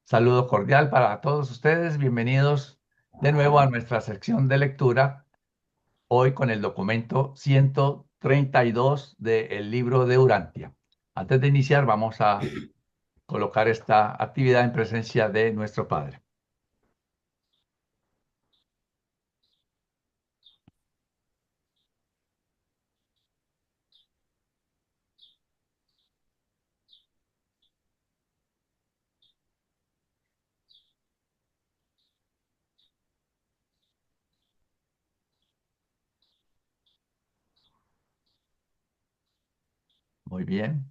Saludo cordial para todos ustedes. Bienvenidos de nuevo a nuestra sección de lectura, hoy con el documento 132 del libro de Urantia. Antes de iniciar, vamos a colocar esta actividad en presencia de nuestro Padre. Muy bien.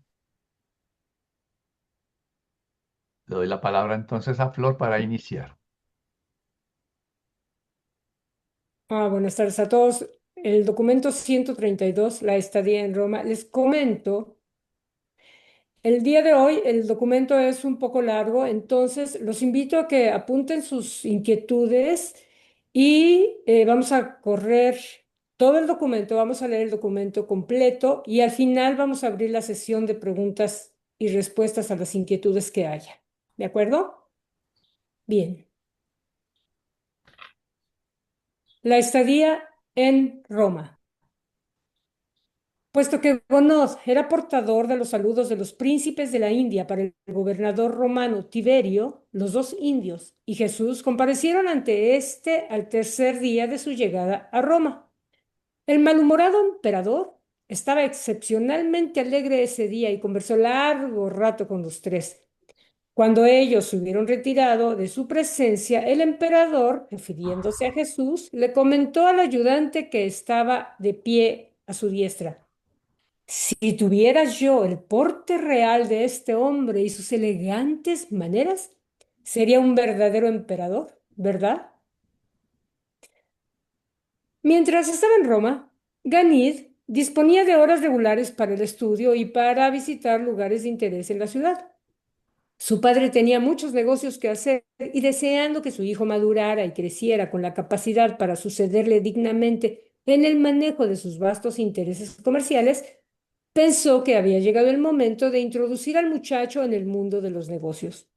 Le doy la palabra entonces a Flor para iniciar. Buenas tardes a todos. El documento 132, la estadía en Roma. Les comento, el día de hoy el documento es un poco largo, entonces los invito a que apunten sus inquietudes y vamos a correr todo el documento, vamos a leer el documento completo y al final vamos a abrir la sesión de preguntas y respuestas a las inquietudes que haya. ¿De acuerdo? Bien. La estadía en Roma. Puesto que Gonod era portador de los saludos de los príncipes de la India para el gobernador romano Tiberio, los dos indios y Jesús comparecieron ante éste al tercer día de su llegada a Roma. El malhumorado emperador estaba excepcionalmente alegre ese día y conversó largo rato con los tres. Cuando ellos se hubieron retirado de su presencia, el emperador, refiriéndose a Jesús, le comentó al ayudante que estaba de pie a su diestra. Si tuvieras yo el porte real de este hombre y sus elegantes maneras, sería un verdadero emperador, ¿verdad? Mientras estaba en Roma, Ganid disponía de horas regulares para el estudio y para visitar lugares de interés en la ciudad. Su padre tenía muchos negocios que hacer y deseando que su hijo madurara y creciera con la capacidad para sucederle dignamente en el manejo de sus vastos intereses comerciales, pensó que había llegado el momento de introducir al muchacho en el mundo de los negocios.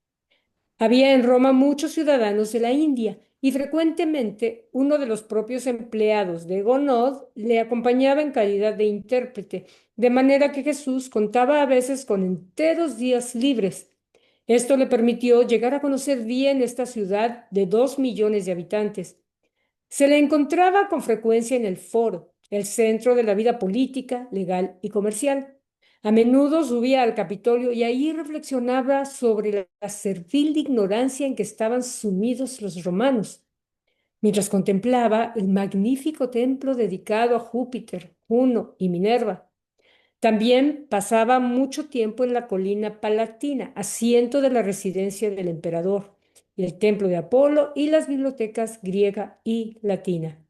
Había en Roma muchos ciudadanos de la India y frecuentemente uno de los propios empleados de Gonod le acompañaba en calidad de intérprete, de manera que Jesús contaba a veces con enteros días libres. Esto le permitió llegar a conocer bien esta ciudad de 2 millones de habitantes. Se le encontraba con frecuencia en el foro, el centro de la vida política, legal y comercial. A menudo subía al Capitolio y ahí reflexionaba sobre la servil ignorancia en que estaban sumidos los romanos, mientras contemplaba el magnífico templo dedicado a Júpiter, Juno y Minerva. También pasaba mucho tiempo en la colina Palatina, asiento de la residencia del emperador, y el templo de Apolo y las bibliotecas griega y latina.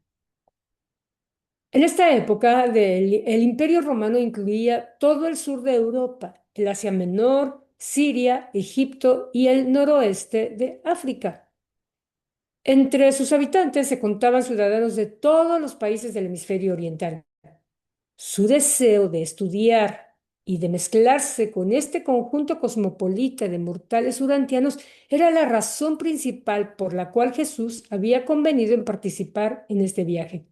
En esta época el Imperio Romano incluía todo el sur de Europa, el Asia Menor, Siria, Egipto y el noroeste de África. Entre sus habitantes se contaban ciudadanos de todos los países del hemisferio oriental. Su deseo de estudiar y de mezclarse con este conjunto cosmopolita de mortales urantianos era la razón principal por la cual Jesús había convenido en participar en este viaje.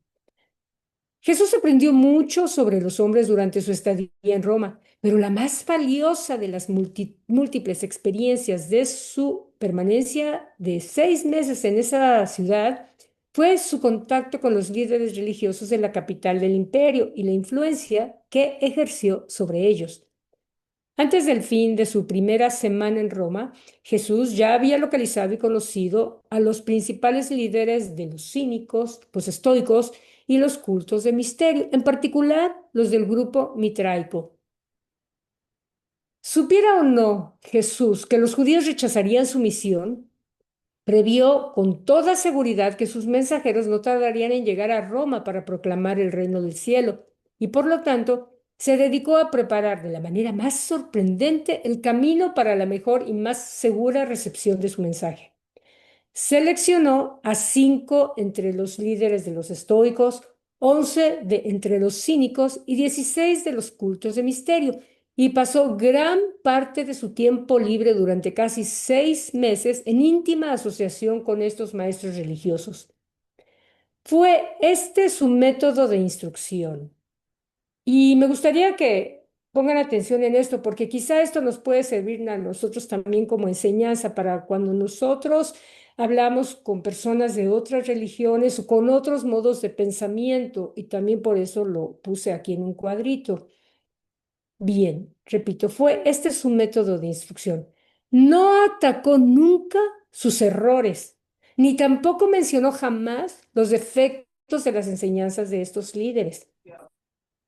Jesús aprendió mucho sobre los hombres durante su estadía en Roma, pero la más valiosa de las múltiples experiencias de su permanencia de 6 meses en esa ciudad fue su contacto con los líderes religiosos de la capital del imperio y la influencia que ejerció sobre ellos. Antes del fin de su primera semana en Roma, Jesús ya había localizado y conocido a los principales líderes de los cínicos, los estoicos y los cultos de misterio, en particular los del grupo mitraico. Supiera o no Jesús que los judíos rechazarían su misión, previó con toda seguridad que sus mensajeros no tardarían en llegar a Roma para proclamar el reino del cielo, y por lo tanto se dedicó a preparar de la manera más sorprendente el camino para la mejor y más segura recepción de su mensaje. Seleccionó a 5 entre los líderes de los estoicos, 11 entre los cínicos y 16 de los cultos de misterio, y pasó gran parte de su tiempo libre durante casi 6 meses en íntima asociación con estos maestros religiosos. Fue este su método de instrucción. Y me gustaría que pongan atención en esto, porque quizá esto nos puede servir a nosotros también como enseñanza para cuando nosotros hablamos con personas de otras religiones o con otros modos de pensamiento, y también por eso lo puse aquí en un cuadrito. Bien, repito, fue este su método de instrucción. No atacó nunca sus errores, ni tampoco mencionó jamás los defectos de las enseñanzas de estos líderes.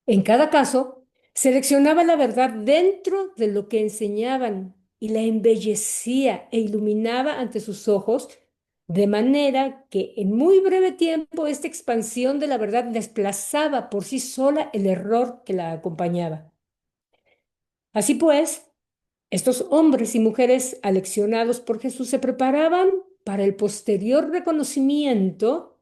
En cada caso, seleccionaba la verdad dentro de lo que enseñaban y la embellecía e iluminaba ante sus ojos, de manera que en muy breve tiempo esta expansión de la verdad desplazaba por sí sola el error que la acompañaba. Así pues, estos hombres y mujeres aleccionados por Jesús se preparaban para el posterior reconocimiento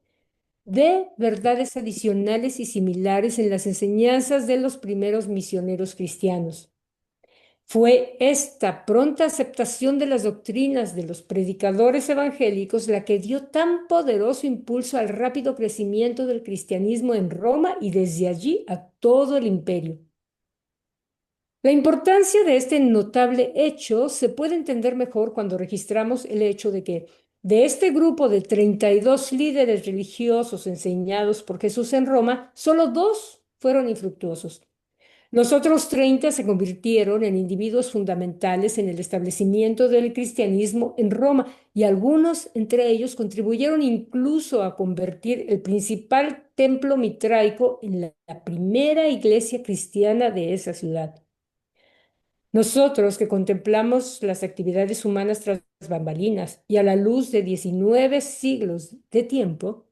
de verdades adicionales y similares en las enseñanzas de los primeros misioneros cristianos. Fue esta pronta aceptación de las doctrinas de los predicadores evangélicos la que dio tan poderoso impulso al rápido crecimiento del cristianismo en Roma y desde allí a todo el imperio. La importancia de este notable hecho se puede entender mejor cuando registramos el hecho de que de este grupo de 32 líderes religiosos enseñados por Jesús en Roma, solo 2 fueron infructuosos. Los otros 30 se convirtieron en individuos fundamentales en el establecimiento del cristianismo en Roma y algunos entre ellos contribuyeron incluso a convertir el principal templo mitraico en la primera iglesia cristiana de esa ciudad. Nosotros que contemplamos las actividades humanas tras las bambalinas y a la luz de 19 siglos de tiempo,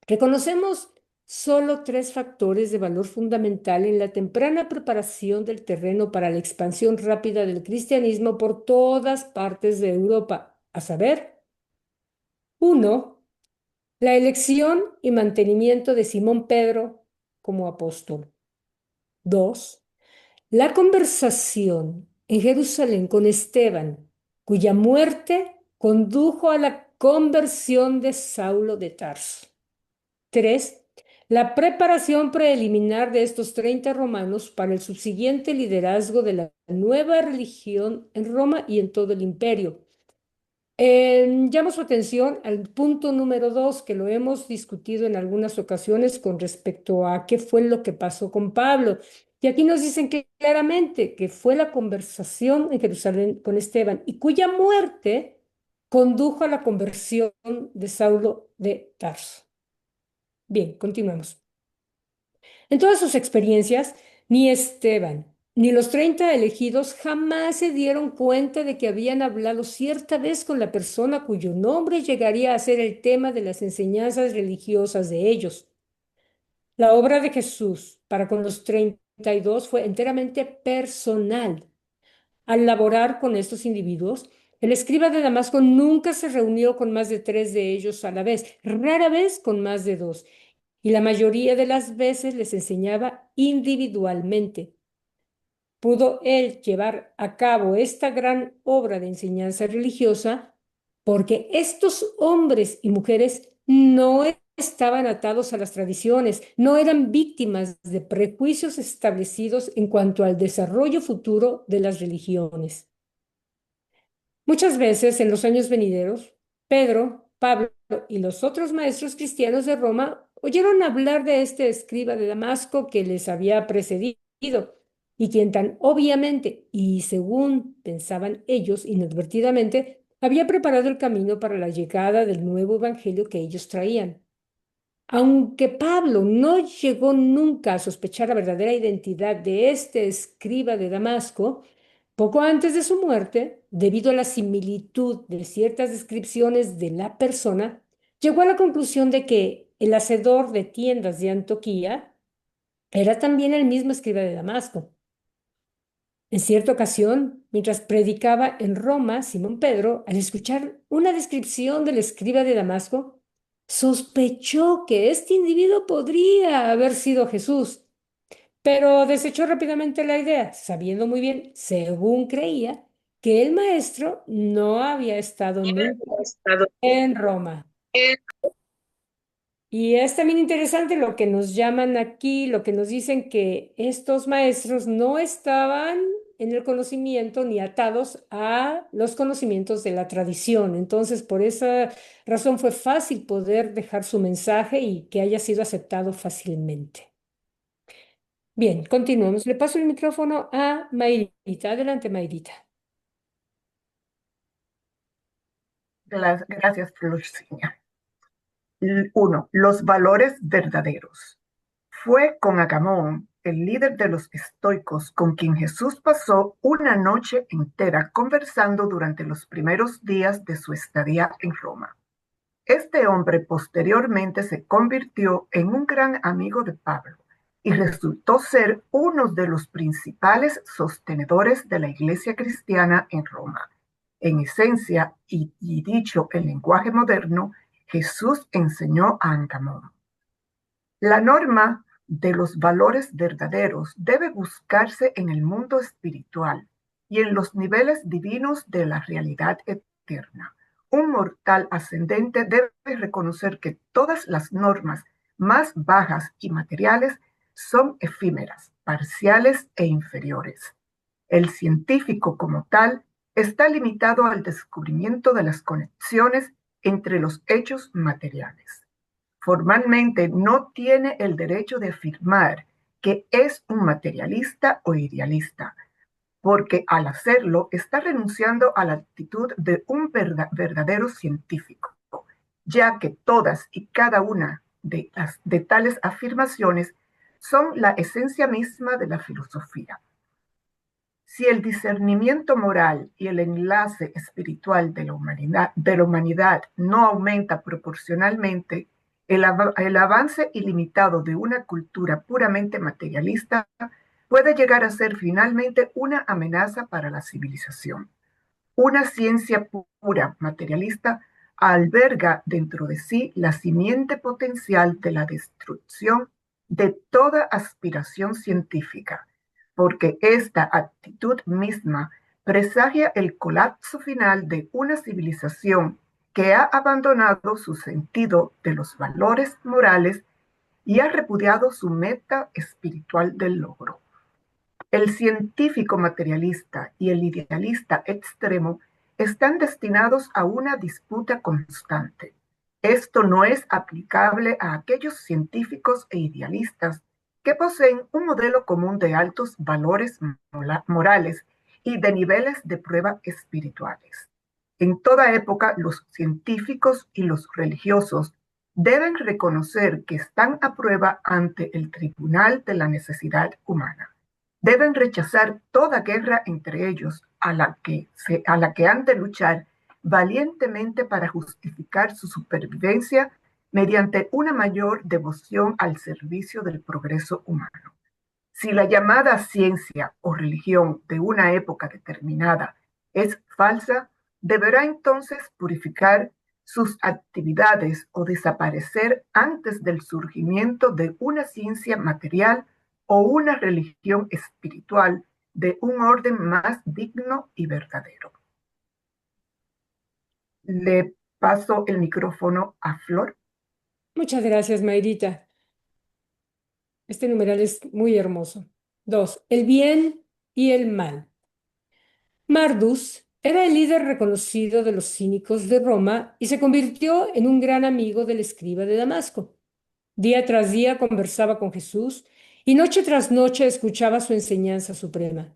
reconocemos solo 3 factores de valor fundamental en la temprana preparación del terreno para la expansión rápida del cristianismo por todas partes de Europa, a saber, 1, la elección y mantenimiento de Simón Pedro como apóstol. 2, la conversación en Jerusalén con Esteban, cuya muerte condujo a la conversión de Saulo de Tarso. 3, la preparación preliminar de estos 30 romanos para el subsiguiente liderazgo de la nueva religión en Roma y en todo el imperio. Llamo su atención al punto número 2, que lo hemos discutido en algunas ocasiones con respecto a qué fue lo que pasó con Pablo. Y aquí nos dicen claramente que fue la conversación en Jerusalén con Esteban y cuya muerte condujo a la conversión de Saulo de Tarso. Bien, continuamos. En todas sus experiencias, ni Esteban ni los 30 elegidos jamás se dieron cuenta de que habían hablado cierta vez con la persona cuyo nombre llegaría a ser el tema de las enseñanzas religiosas de ellos. La obra de Jesús para con los 32 fue enteramente personal. Al laborar con estos individuos, el escriba de Damasco nunca se reunió con más de 3 de ellos a la vez, rara vez con más de 2, y la mayoría de las veces les enseñaba individualmente. Pudo él llevar a cabo esta gran obra de enseñanza religiosa porque estos hombres y mujeres no estaban atados a las tradiciones, no eran víctimas de prejuicios establecidos en cuanto al desarrollo futuro de las religiones. Muchas veces en los años venideros, Pedro, Pablo y los otros maestros cristianos de Roma oyeron hablar de este escriba de Damasco que les había precedido y quien tan obviamente y según pensaban ellos inadvertidamente había preparado el camino para la llegada del nuevo evangelio que ellos traían. Aunque Pablo no llegó nunca a sospechar la verdadera identidad de este escriba de Damasco, poco antes de su muerte, debido a la similitud de ciertas descripciones de la persona, llegó a la conclusión de que el hacedor de tiendas de Antioquía era también el mismo escriba de Damasco. En cierta ocasión, mientras predicaba en Roma, Simón Pedro, al escuchar una descripción del escriba de Damasco, sospechó que este individuo podría haber sido Jesús. pero desechó rápidamente la idea, sabiendo muy bien, según creía, que el maestro no había estado nunca en Roma. Y es también interesante lo que nos llaman aquí, lo que nos dicen que estos maestros no estaban en el conocimiento ni atados a los conocimientos de la tradición. Entonces, por esa razón fue fácil poder dejar su mensaje y que haya sido aceptado fácilmente. Bien, continuemos. Le paso el micrófono a Mayrita. Adelante, Mayrita. Gracias, Florcina. Uno, los valores verdaderos. Fue con Agamón, el líder de los estoicos, con quien Jesús pasó una noche entera conversando durante los primeros días de su estadía en Roma. Este hombre posteriormente se convirtió en un gran amigo de Pablo y resultó ser uno de los principales sostenedores de la iglesia cristiana en Roma. En esencia, y dicho en lenguaje moderno, Jesús enseñó a Agamón. La norma de los valores verdaderos debe buscarse en el mundo espiritual y en los niveles divinos de la realidad eterna. Un mortal ascendente debe reconocer que todas las normas más bajas y materiales son efímeras, parciales e inferiores. El científico como tal está limitado al descubrimiento de las conexiones entre los hechos materiales. Formalmente no tiene el derecho de afirmar que es un materialista o idealista, porque al hacerlo está renunciando a la actitud de un verdadero científico, ya que todas y cada una de tales afirmaciones son la esencia misma de la filosofía. Si el discernimiento moral y el enlace espiritual de la humanidad no aumenta proporcionalmente, el avance ilimitado de una cultura puramente materialista puede llegar a ser finalmente una amenaza para la civilización. Una ciencia pura materialista alberga dentro de sí la simiente potencial de la destrucción de toda aspiración científica, porque esta actitud misma presagia el colapso final de una civilización que ha abandonado su sentido de los valores morales y ha repudiado su meta espiritual del logro. El científico materialista y el idealista extremo están destinados a una disputa constante. Esto no es aplicable a aquellos científicos e idealistas que poseen un modelo común de altos valores morales y de niveles de prueba espirituales. En toda época, los científicos y los religiosos deben reconocer que están a prueba ante el tribunal de la necesidad humana. Deben rechazar toda guerra entre ellos a la que han de luchar valientemente para justificar su supervivencia mediante una mayor devoción al servicio del progreso humano. Si la llamada ciencia o religión de una época determinada es falsa, deberá entonces purificar sus actividades o desaparecer antes del surgimiento de una ciencia material o una religión espiritual de un orden más digno y verdadero. Le paso el micrófono a Flor. Muchas gracias, Mayrita. Este numeral es muy hermoso. Dos, el bien y el mal. Mardus era el líder reconocido de los cínicos de Roma y se convirtió en un gran amigo del escriba de Damasco. Día tras día conversaba con Jesús y noche tras noche escuchaba su enseñanza suprema.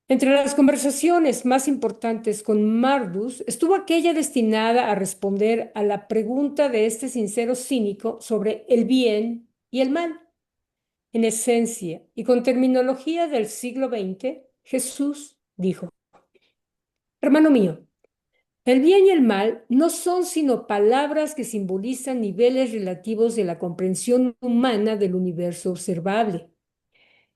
Entre las conversaciones más importantes con Mardus estuvo aquella destinada a responder a la pregunta de este sincero cínico sobre el bien y el mal. En esencia y con terminología del siglo XX, Jesús dijo: Hermano mío, el bien y el mal no son sino palabras que simbolizan niveles relativos de la comprensión humana del universo observable.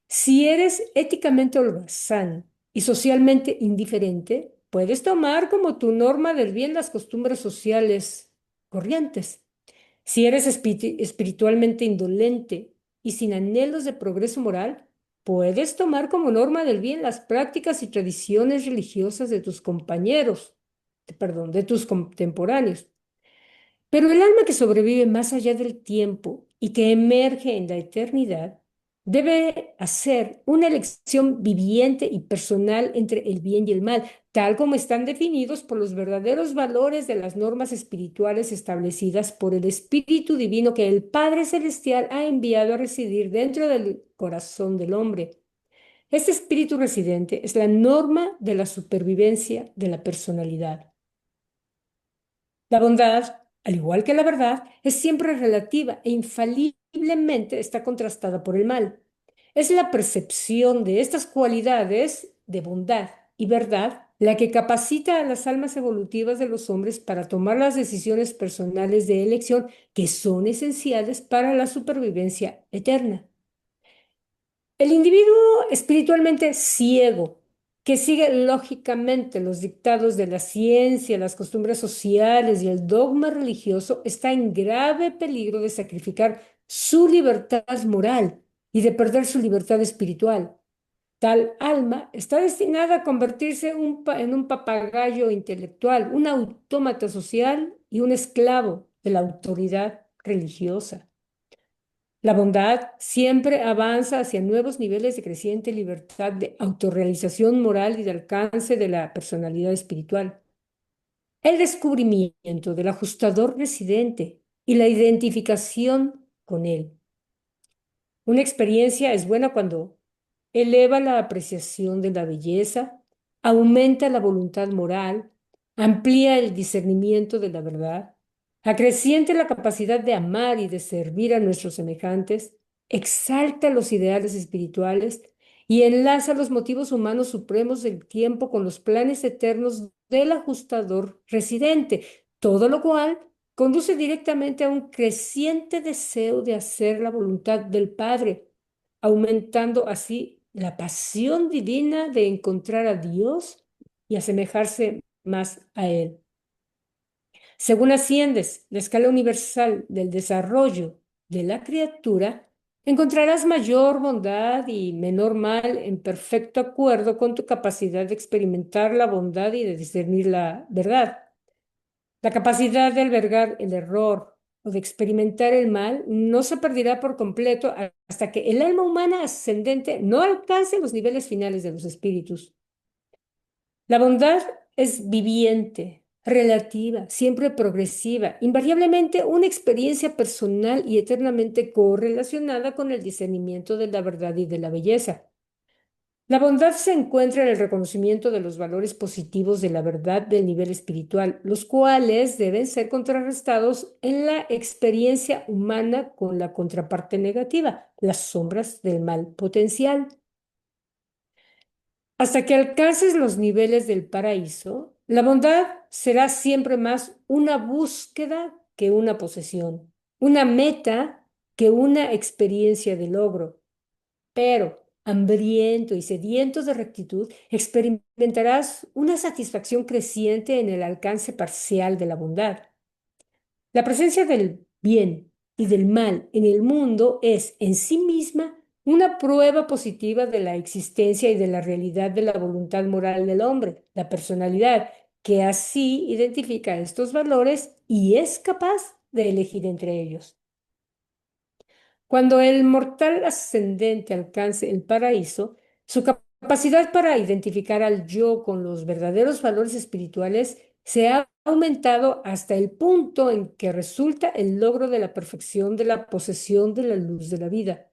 Si eres éticamente holgazán y socialmente indiferente, puedes tomar como tu norma del bien las costumbres sociales corrientes. Si eres espiritualmente indolente y sin anhelos de progreso moral, Puedes tomar como norma del bien las prácticas y tradiciones religiosas de tus compañeros, perdón, de tus contemporáneos. Pero el alma que sobrevive más allá del tiempo y que emerge en la eternidad debe hacer una elección viviente y personal entre el bien y el mal, tal como están definidos por los verdaderos valores de las normas espirituales establecidas por el Espíritu Divino que el Padre Celestial ha enviado a residir dentro del corazón del hombre. Este espíritu residente es la norma de la supervivencia de la personalidad. La bondad, al igual que la verdad, es siempre relativa e infaliblemente está contrastada por el mal. Es la percepción de estas cualidades de bondad y verdad la que capacita a las almas evolutivas de los hombres para tomar las decisiones personales de elección que son esenciales para la supervivencia eterna. El individuo espiritualmente ciego, que sigue lógicamente los dictados de la ciencia, las costumbres sociales y el dogma religioso, está en grave peligro de sacrificar su libertad moral y de perder su libertad espiritual. Tal alma está destinada a convertirse en un papagayo intelectual, un autómata social y un esclavo de la autoridad religiosa. La bondad siempre avanza hacia nuevos niveles de creciente libertad, de autorrealización moral y de alcance de la personalidad espiritual. El descubrimiento del ajustador residente y la identificación con él. Una experiencia es buena cuando eleva la apreciación de la belleza, aumenta la voluntad moral, amplía el discernimiento de la verdad, acrecienta la capacidad de amar y de servir a nuestros semejantes, exalta los ideales espirituales y enlaza los motivos humanos supremos del tiempo con los planes eternos del ajustador residente, todo lo cual conduce directamente a un creciente deseo de hacer la voluntad del Padre, aumentando así la pasión divina de encontrar a Dios y asemejarse más a Él. Según asciendes la escala universal del desarrollo de la criatura, encontrarás mayor bondad y menor mal en perfecto acuerdo con tu capacidad de experimentar la bondad y de discernir la verdad. La capacidad de albergar el error o de experimentar el mal no se perderá por completo hasta que el alma humana ascendente no alcance los niveles finales de los espíritus. La bondad es viviente, relativa, siempre progresiva, invariablemente una experiencia personal y eternamente correlacionada con el discernimiento de la verdad y de la belleza. La bondad se encuentra en el reconocimiento de los valores positivos de la verdad del nivel espiritual, los cuales deben ser contrarrestados en la experiencia humana con la contraparte negativa, las sombras del mal potencial. Hasta que alcances los niveles del paraíso, la bondad será siempre más una búsqueda que una posesión, una meta que una experiencia de logro. Pero, hambriento y sediento de rectitud, experimentarás una satisfacción creciente en el alcance parcial de la bondad. La presencia del bien y del mal en el mundo es en sí misma una prueba positiva de la existencia y de la realidad de la voluntad moral del hombre, la personalidad, que así identifica estos valores y es capaz de elegir entre ellos. Cuando el mortal ascendente alcance el paraíso, su capacidad para identificar al yo con los verdaderos valores espirituales se ha aumentado hasta el punto en que resulta el logro de la perfección de la posesión de la luz de la vida.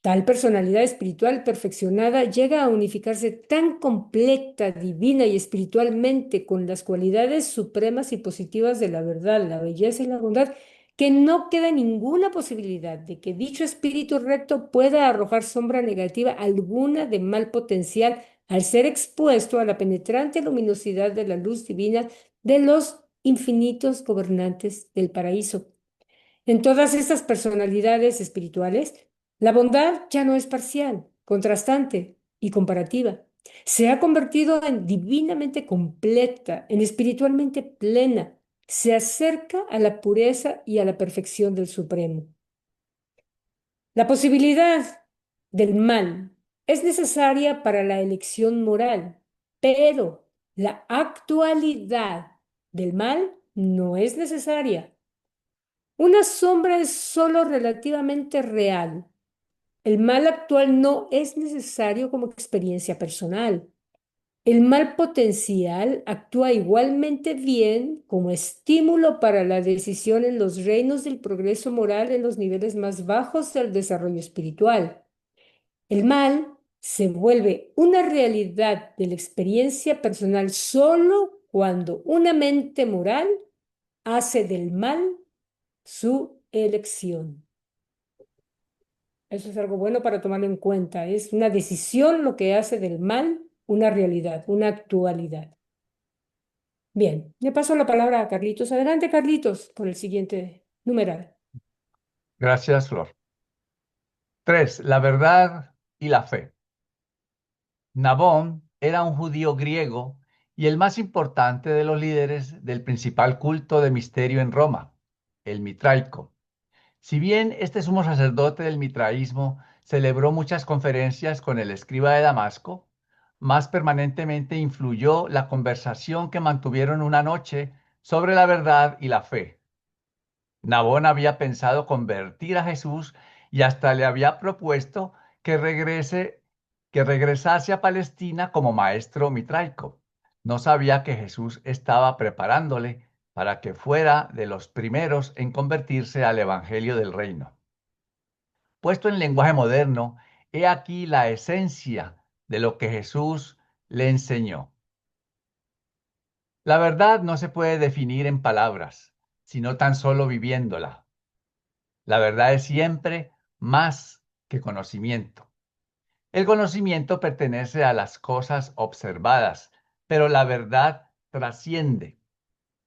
Tal personalidad espiritual perfeccionada llega a unificarse tan completa, divina y espiritualmente con las cualidades supremas y positivas de la verdad, la belleza y la bondad, que no queda ninguna posibilidad de que dicho espíritu recto pueda arrojar sombra negativa alguna de mal potencial al ser expuesto a la penetrante luminosidad de la luz divina de los infinitos gobernantes del paraíso. En todas estas personalidades espirituales, la bondad ya no es parcial, contrastante y comparativa. Se ha convertido en divinamente completa, en espiritualmente plena. Se acerca a la pureza y a la perfección del Supremo. La posibilidad del mal Es necesaria para la elección moral, pero la actualidad del mal no es necesaria. Una sombra es solo relativamente real. El mal actual no es necesario como experiencia personal. El mal potencial actúa igualmente bien como estímulo para la decisión en los reinos del progreso moral en los niveles más bajos del desarrollo espiritual. El mal se vuelve una realidad de la experiencia personal solo cuando una mente moral hace del mal su elección. Eso es algo bueno para tomarlo en cuenta. Es una decisión lo que hace del mal una realidad, una actualidad. Bien, le paso la palabra a Carlitos. Adelante, Carlitos, por el siguiente numeral. Gracias, Flor. 3. La verdad y la fe. Nabón era un judío griego y el más importante de los líderes del principal culto de misterio en Roma, el mitraico. Si bien este sumo sacerdote del mitraísmo celebró muchas conferencias con el escriba de Damasco, más permanentemente influyó la conversación que mantuvieron una noche sobre la verdad y la fe. Nabón había pensado convertir a Jesús y hasta le había propuesto que regresase a Palestina como maestro mitraico. No sabía que Jesús estaba preparándole para que fuera de los primeros en convertirse al Evangelio del Reino. Puesto en lenguaje moderno, he aquí la esencia de lo que Jesús le enseñó. La verdad no se puede definir en palabras, sino tan solo viviéndola. La verdad es siempre más que conocimiento. El conocimiento pertenece a las cosas observadas, pero la verdad trasciende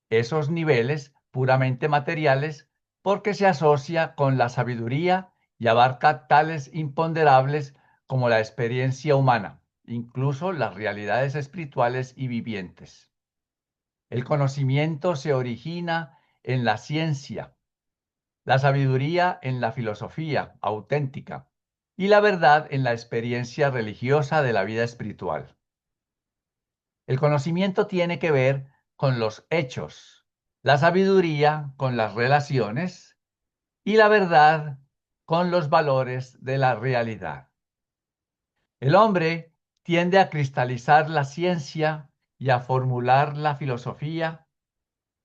esos niveles puramente materiales porque se asocia con la sabiduría y abarca tales imponderables como la experiencia humana, incluso las realidades espirituales y vivientes. El conocimiento se origina en la ciencia, la sabiduría en la filosofía auténtica y la verdad en la experiencia religiosa de la vida espiritual. El conocimiento tiene que ver con los hechos, la sabiduría con las relaciones y la verdad con los valores de la realidad. El hombre tiende a cristalizar la ciencia y a formular la filosofía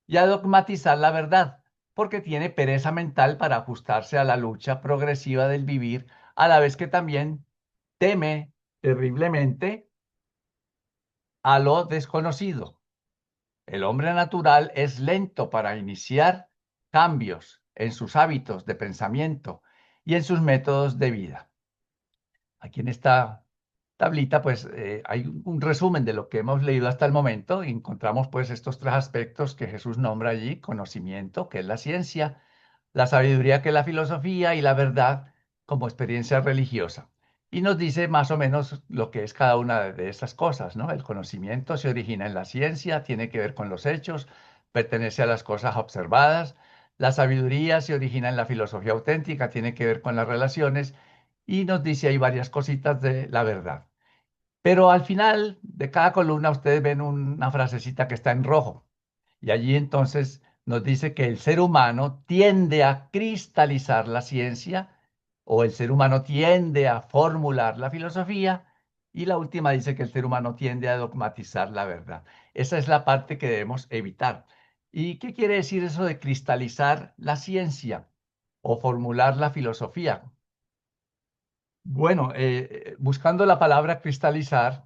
y a dogmatizar la verdad, porque tiene pereza mental para ajustarse a la lucha progresiva del vivir, a la vez que también teme terriblemente a lo desconocido. El hombre natural es lento para iniciar cambios en sus hábitos de pensamiento y en sus métodos de vida. Aquí en esta tablita, pues hay un resumen de lo que hemos leído hasta el momento y encontramos pues estos tres aspectos que Jesús nombra allí: conocimiento, que es la ciencia, la sabiduría, que es la filosofía, y la verdad como experiencia religiosa. Y nos dice más o menos lo que es cada una de esas cosas, ¿no? El conocimiento se origina en la ciencia, tiene que ver con los hechos, pertenece a las cosas observadas. La sabiduría se origina en la filosofía auténtica, tiene que ver con las relaciones, y nos dice ahí varias cositas de la verdad. Pero al final de cada columna ustedes ven una frasecita que está en rojo. Y allí entonces nos dice que el ser humano tiende a cristalizar la ciencia, o el ser humano tiende a formular la filosofía, y la última dice que el ser humano tiende a dogmatizar la verdad. Esa es la parte que debemos evitar. ¿Y qué quiere decir eso de cristalizar la ciencia o formular la filosofía? Bueno, buscando la palabra cristalizar,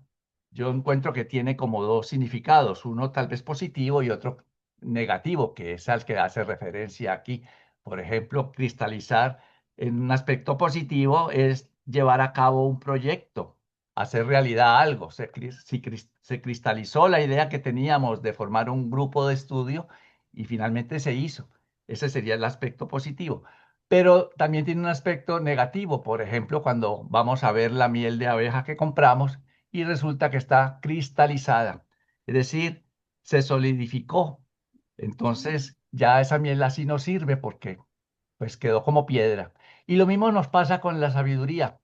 yo encuentro que tiene como dos significados, uno tal vez positivo y otro negativo, que es al que hace referencia aquí. Por ejemplo, cristalizar en un aspecto positivo es llevar a cabo un proyecto, hacer realidad algo. Se cristalizó la idea que teníamos de formar un grupo de estudio y finalmente se hizo. Ese sería el aspecto positivo. Pero también tiene un aspecto negativo, por ejemplo, cuando vamos a ver la miel de abeja que compramos y resulta que está cristalizada, es decir, se solidificó. Entonces ya esa miel así no sirve porque pues quedó como piedra. Y lo mismo nos pasa con la sabiduría.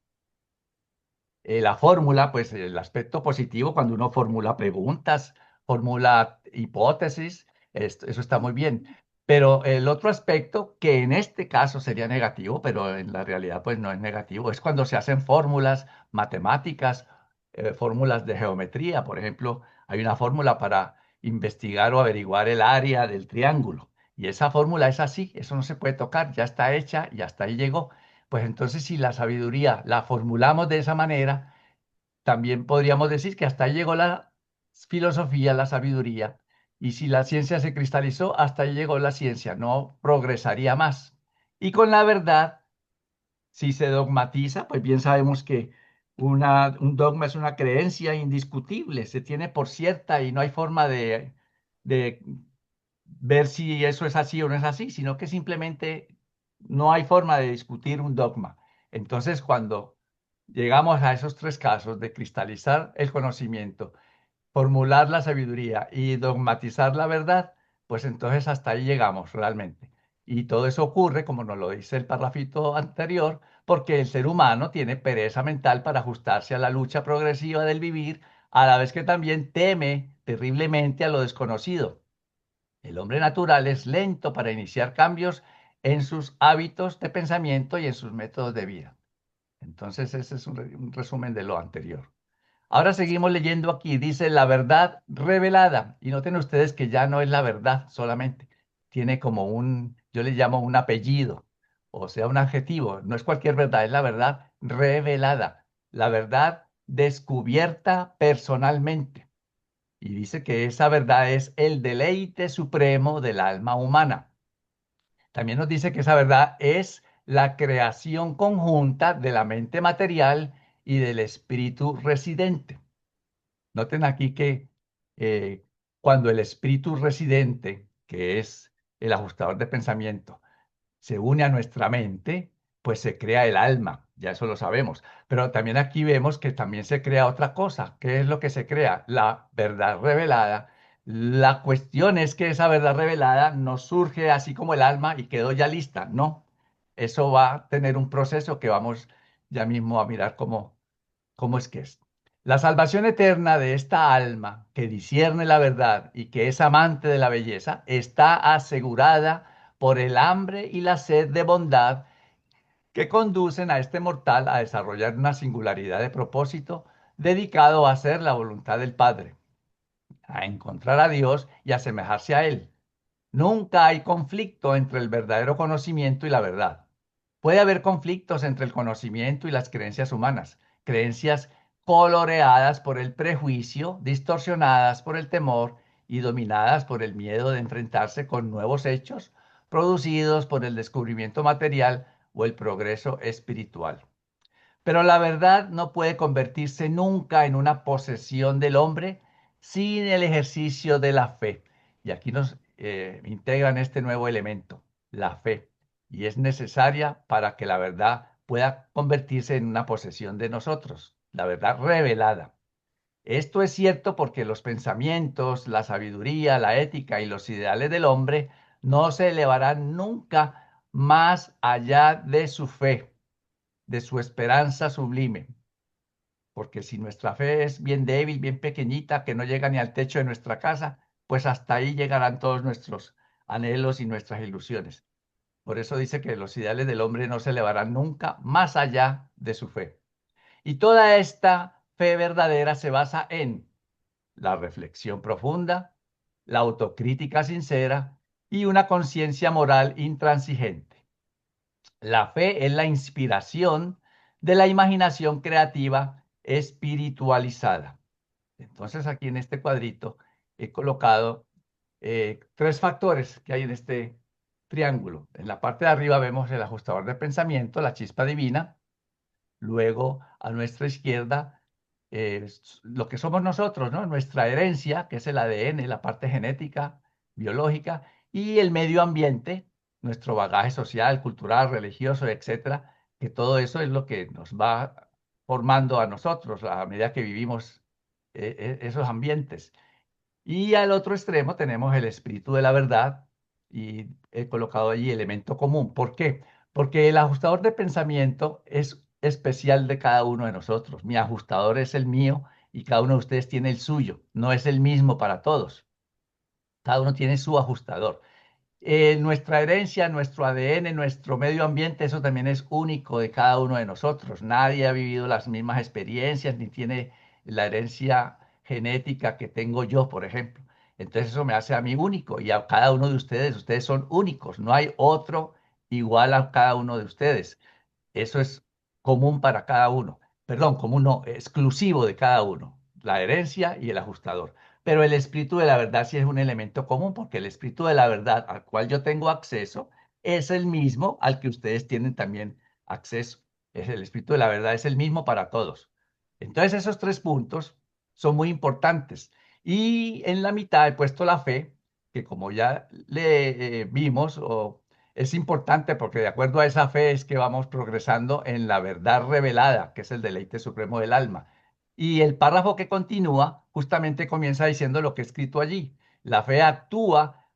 La fórmula, pues el aspecto positivo, cuando uno formula preguntas, formula hipótesis, eso está muy bien. Pero el otro aspecto, que en este caso sería negativo, pero en la realidad pues no es negativo, es cuando se hacen fórmulas matemáticas, fórmulas de geometría. Por ejemplo, hay una fórmula para investigar o averiguar el área del triángulo. Y esa fórmula es así, eso no se puede tocar, ya está hecha y hasta ahí llegó. Pues entonces, si la sabiduría la formulamos de esa manera, también podríamos decir que hasta ahí llegó la filosofía, la sabiduría, y si la ciencia se cristalizó, hasta ahí llegó la ciencia, no progresaría más. Y con la verdad, si se dogmatiza, pues bien sabemos que un dogma es una creencia indiscutible, se tiene por cierta y no hay forma de ver si eso es así o no es así, sino que simplemente no hay forma de discutir un dogma. Entonces, cuando llegamos a esos tres casos de cristalizar el conocimiento, formular la sabiduría y dogmatizar la verdad, pues entonces hasta ahí llegamos realmente. Y todo eso ocurre, como nos lo dice el parrafito anterior, porque el ser humano tiene pereza mental para ajustarse a la lucha progresiva del vivir, a la vez que también teme terriblemente a lo desconocido. El hombre natural es lento para iniciar cambios en sus hábitos de pensamiento y en sus métodos de vida. Entonces, ese es un resumen de lo anterior. Ahora seguimos leyendo aquí, dice la verdad revelada. Y noten ustedes que ya no es la verdad solamente, tiene como yo le llamo un apellido, o sea, un adjetivo. No es cualquier verdad, es la verdad revelada, la verdad descubierta personalmente. Y dice que esa verdad es el deleite supremo del alma humana. También nos dice que esa verdad es la creación conjunta de la mente material y del espíritu residente. Noten aquí que cuando el espíritu residente, que es el ajustador de pensamiento, se une a nuestra mente, pues se crea el alma, ya eso lo sabemos. Pero también aquí vemos que también se crea otra cosa. ¿Qué es lo que se crea? La verdad revelada. La cuestión es que esa verdad revelada no surge así como el alma y quedó ya lista. No, eso va a tener un proceso que vamos ya mismo a mirar cómo es que es. La salvación eterna de esta alma que discierne la verdad y que es amante de la belleza está asegurada por el hambre y la sed de bondad que conducen a este mortal a desarrollar una singularidad de propósito dedicado a hacer la voluntad del Padre, a encontrar a Dios y asemejarse a Él. Nunca hay conflicto entre el verdadero conocimiento y la verdad. Puede haber conflictos entre el conocimiento y las creencias humanas, creencias coloreadas por el prejuicio, distorsionadas por el temor y dominadas por el miedo de enfrentarse con nuevos hechos producidos por el descubrimiento material o el progreso espiritual. Pero la verdad no puede convertirse nunca en una posesión del hombre sin el ejercicio de la fe. Y aquí nos integran este nuevo elemento, la fe. Y es necesaria para que la verdad pueda convertirse en una posesión de nosotros, la verdad revelada. Esto es cierto porque los pensamientos, la sabiduría, la ética y los ideales del hombre no se elevarán nunca más allá de su fe, de su esperanza sublime. Porque si nuestra fe es bien débil, bien pequeñita, que no llega ni al techo de nuestra casa, pues hasta ahí llegarán todos nuestros anhelos y nuestras ilusiones. Por eso dice que los ideales del hombre no se elevarán nunca más allá de su fe. Y toda esta fe verdadera se basa en la reflexión profunda, la autocrítica sincera y una conciencia moral intransigente. La fe es la inspiración de la imaginación creativa espiritualizada. Entonces, aquí en este cuadrito he colocado tres factores que hay en este triángulo. En la parte de arriba vemos el ajustador de pensamiento, la chispa divina. Luego, a nuestra izquierda, lo que somos nosotros, ¿no? Nuestra herencia, que es el ADN, la parte genética, biológica, y el medio ambiente, nuestro bagaje social, cultural, religioso, etcétera, que todo eso es lo que nos va formando a nosotros a medida que vivimos esos ambientes. Y al otro extremo tenemos el espíritu de la verdad y he colocado allí elemento común. ¿Por qué? Porque el ajustador de pensamiento es especial de cada uno de nosotros. Mi ajustador es el mío y cada uno de ustedes tiene el suyo. No es el mismo para todos. Cada uno tiene su ajustador. Nuestra herencia, nuestro ADN, nuestro medio ambiente, eso también es único de cada uno de nosotros. Nadie ha vivido las mismas experiencias ni tiene la herencia genética que tengo yo, por ejemplo. Entonces eso me hace a mí único y a cada uno de ustedes, ustedes son únicos. No hay otro igual a cada uno de ustedes. Eso es común para cada uno. Perdón, común no, exclusivo de cada uno. La herencia y el ajustador. Pero el espíritu de la verdad sí es un elemento común, porque el espíritu de la verdad al cual yo tengo acceso es el mismo al que ustedes tienen también acceso. Es el espíritu de la verdad, es el mismo para todos. Entonces esos tres puntos son muy importantes. Y en la mitad he puesto la fe, que como ya le vimos, es importante porque de acuerdo a esa fe es que vamos progresando en la verdad revelada, que es el deleite supremo del alma. Y el párrafo que continúa justamente comienza diciendo lo que he escrito allí. La fe actúa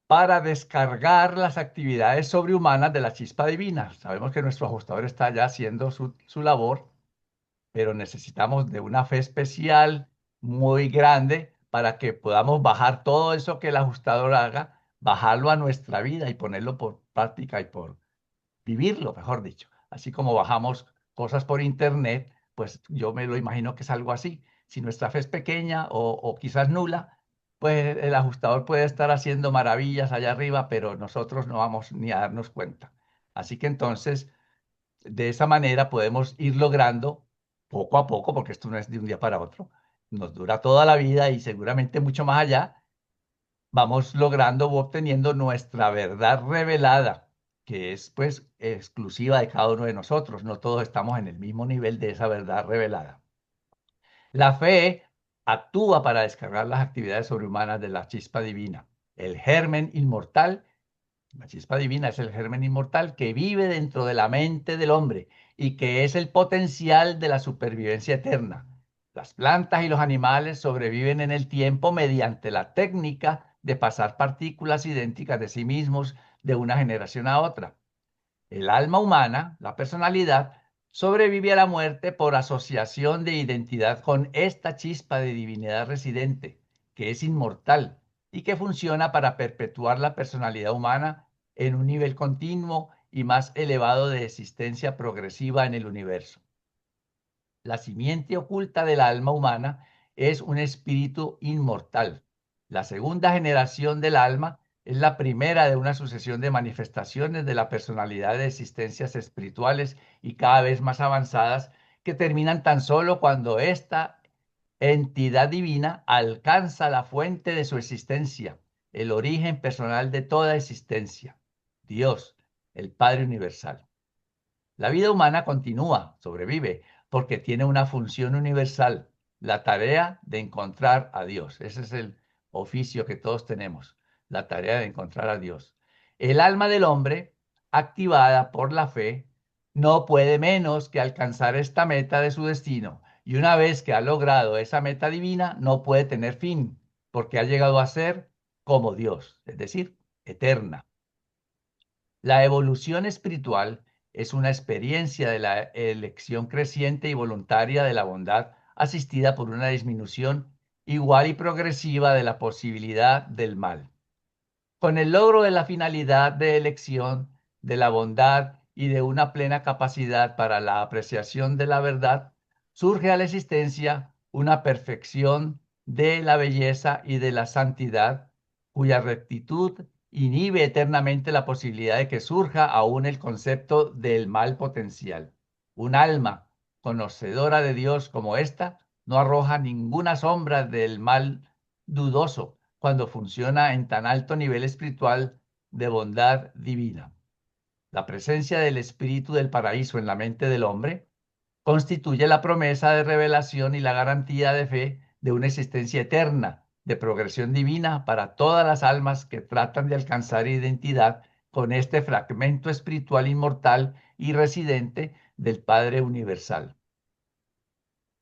para descargar las actividades sobrehumanas de la chispa divina. Sabemos que nuestro ajustador está ya haciendo su labor, pero necesitamos de una fe especial muy grande para que podamos bajar todo eso que el ajustador haga, bajarlo a nuestra vida y ponerlo por práctica y por vivirlo, mejor dicho. Así como bajamos cosas por internet, pues yo me lo imagino que es algo así. Si nuestra fe es pequeña o quizás nula, pues el ajustador puede estar haciendo maravillas allá arriba, pero nosotros no vamos ni a darnos cuenta. Así que entonces, de esa manera podemos ir logrando poco a poco, porque esto no es de un día para otro, nos dura toda la vida y seguramente mucho más allá, vamos logrando o obteniendo nuestra verdad revelada, que es pues exclusiva de cada uno de nosotros. No todos estamos en el mismo nivel de esa verdad revelada. La fe actúa para descargar las actividades sobrehumanas de la chispa divina. El germen inmortal, la chispa divina es el germen inmortal que vive dentro de la mente del hombre y que es el potencial de la supervivencia eterna. Las plantas y los animales sobreviven en el tiempo mediante la técnica de pasar partículas idénticas de sí mismos de una generación a otra. El alma humana, la personalidad, sobrevive a la muerte por asociación de identidad con esta chispa de divinidad residente, que es inmortal y que funciona para perpetuar la personalidad humana en un nivel continuo y más elevado de existencia progresiva en el universo. La simiente oculta del alma humana es un espíritu inmortal. La segunda generación del alma es la primera de una sucesión de manifestaciones de la personalidad de existencias espirituales y cada vez más avanzadas que terminan tan solo cuando esta entidad divina alcanza la fuente de su existencia, el origen personal de toda existencia, Dios, el Padre Universal. La vida humana continúa, sobrevive, porque tiene una función universal, la tarea de encontrar a Dios. Ese es el oficio que todos tenemos, la tarea de encontrar a Dios. El alma del hombre, activada por la fe, no puede menos que alcanzar esta meta de su destino. Y una vez que ha logrado esa meta divina, no puede tener fin, porque ha llegado a ser como Dios, es decir, eterna. La evolución espiritual es una experiencia de la elección creciente y voluntaria de la bondad, asistida por una disminución igual y progresiva de la posibilidad del mal. Con el logro de la finalidad de elección de la bondad y de una plena capacidad para la apreciación de la verdad, surge a la existencia una perfección de la belleza y de la santidad, cuya rectitud inhibe eternamente la posibilidad de que surja aún el concepto del mal potencial. Un alma conocedora de Dios como esta no arroja ninguna sombra del mal dudoso cuando funciona en tan alto nivel espiritual de bondad divina. La presencia del espíritu del paraíso en la mente del hombre constituye la promesa de revelación y la garantía de fe de una existencia eterna, de progresión divina para todas las almas que tratan de alcanzar identidad con este fragmento espiritual inmortal y residente del Padre Universal.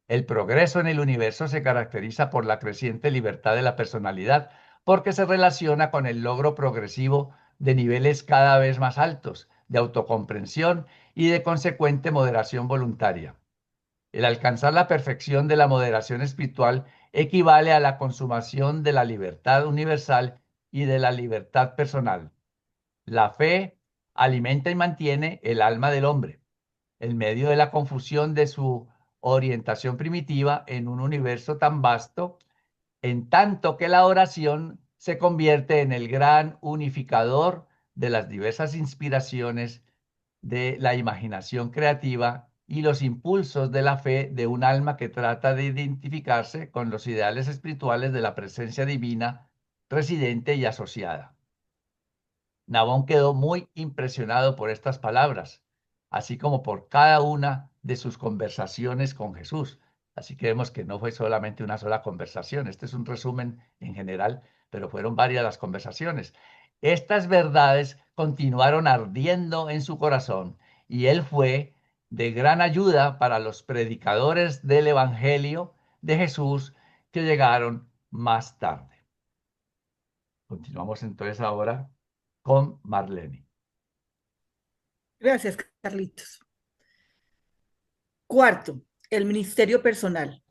El progreso en el universo se caracteriza por la creciente libertad de la personalidad, porque se relaciona con el logro progresivo de niveles cada vez más altos, de autocomprensión y de consecuente moderación voluntaria. El alcanzar la perfección de la moderación espiritual equivale a la consumación de la libertad universal y de la libertad personal. La fe alimenta y mantiene el alma del hombre, en medio de la confusión de su orientación primitiva en un universo tan vasto, en tanto que la oración se convierte en el gran unificador de las diversas inspiraciones de la imaginación creativa y los impulsos de la fe de un alma que trata de identificarse con los ideales espirituales de la presencia divina residente y asociada. Nabón quedó muy impresionado por estas palabras, así como por cada una de sus conversaciones con Jesús. Así que vemos que no fue solamente una sola conversación. Este es un resumen en general, pero fueron varias las conversaciones. Estas verdades continuaron ardiendo en su corazón y él fue de gran ayuda para los predicadores del Evangelio de Jesús que llegaron más tarde. Continuamos entonces ahora con Marlene. Gracias, Carlitos. Cuarto, el ministerio personal.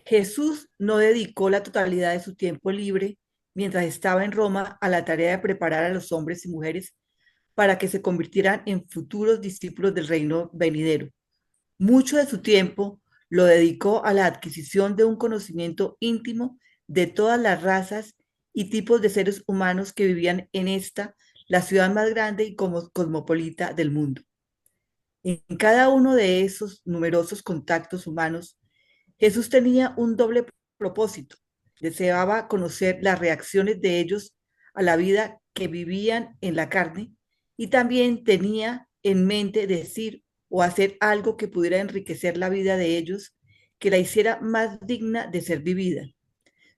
Jesús no dedicó la totalidad de su tiempo libre mientras estaba en Roma a la tarea de preparar a los hombres y mujeres para que se convirtieran en futuros discípulos del reino venidero. Mucho de su tiempo lo dedicó a la adquisición de un conocimiento íntimo de todas las razas y tipos de seres humanos que vivían en esta, la ciudad más grande y cosmopolita del mundo. En cada uno de esos numerosos contactos humanos, Jesús tenía un doble propósito. Deseaba conocer las reacciones de ellos a la vida que vivían en la carne y también tenía en mente decir o hacer algo que pudiera enriquecer la vida de ellos, que la hiciera más digna de ser vivida.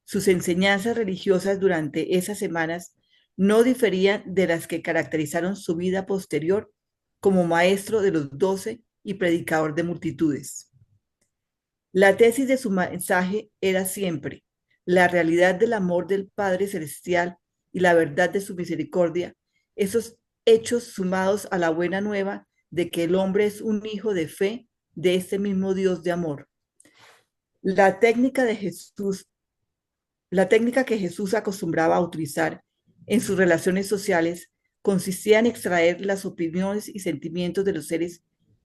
Sus enseñanzas religiosas durante esas semanas no diferían de las que caracterizaron su vida posterior como maestro de los 12 y predicador de multitudes. La tesis de su mensaje era siempre la realidad del amor del Padre Celestial y la verdad de su misericordia, esos hechos sumados a la buena nueva de que el hombre es un hijo de fe de este mismo Dios de amor. La técnica que Jesús acostumbraba a utilizar en sus relaciones sociales consistía en extraer las opiniones y sentimientos de los seres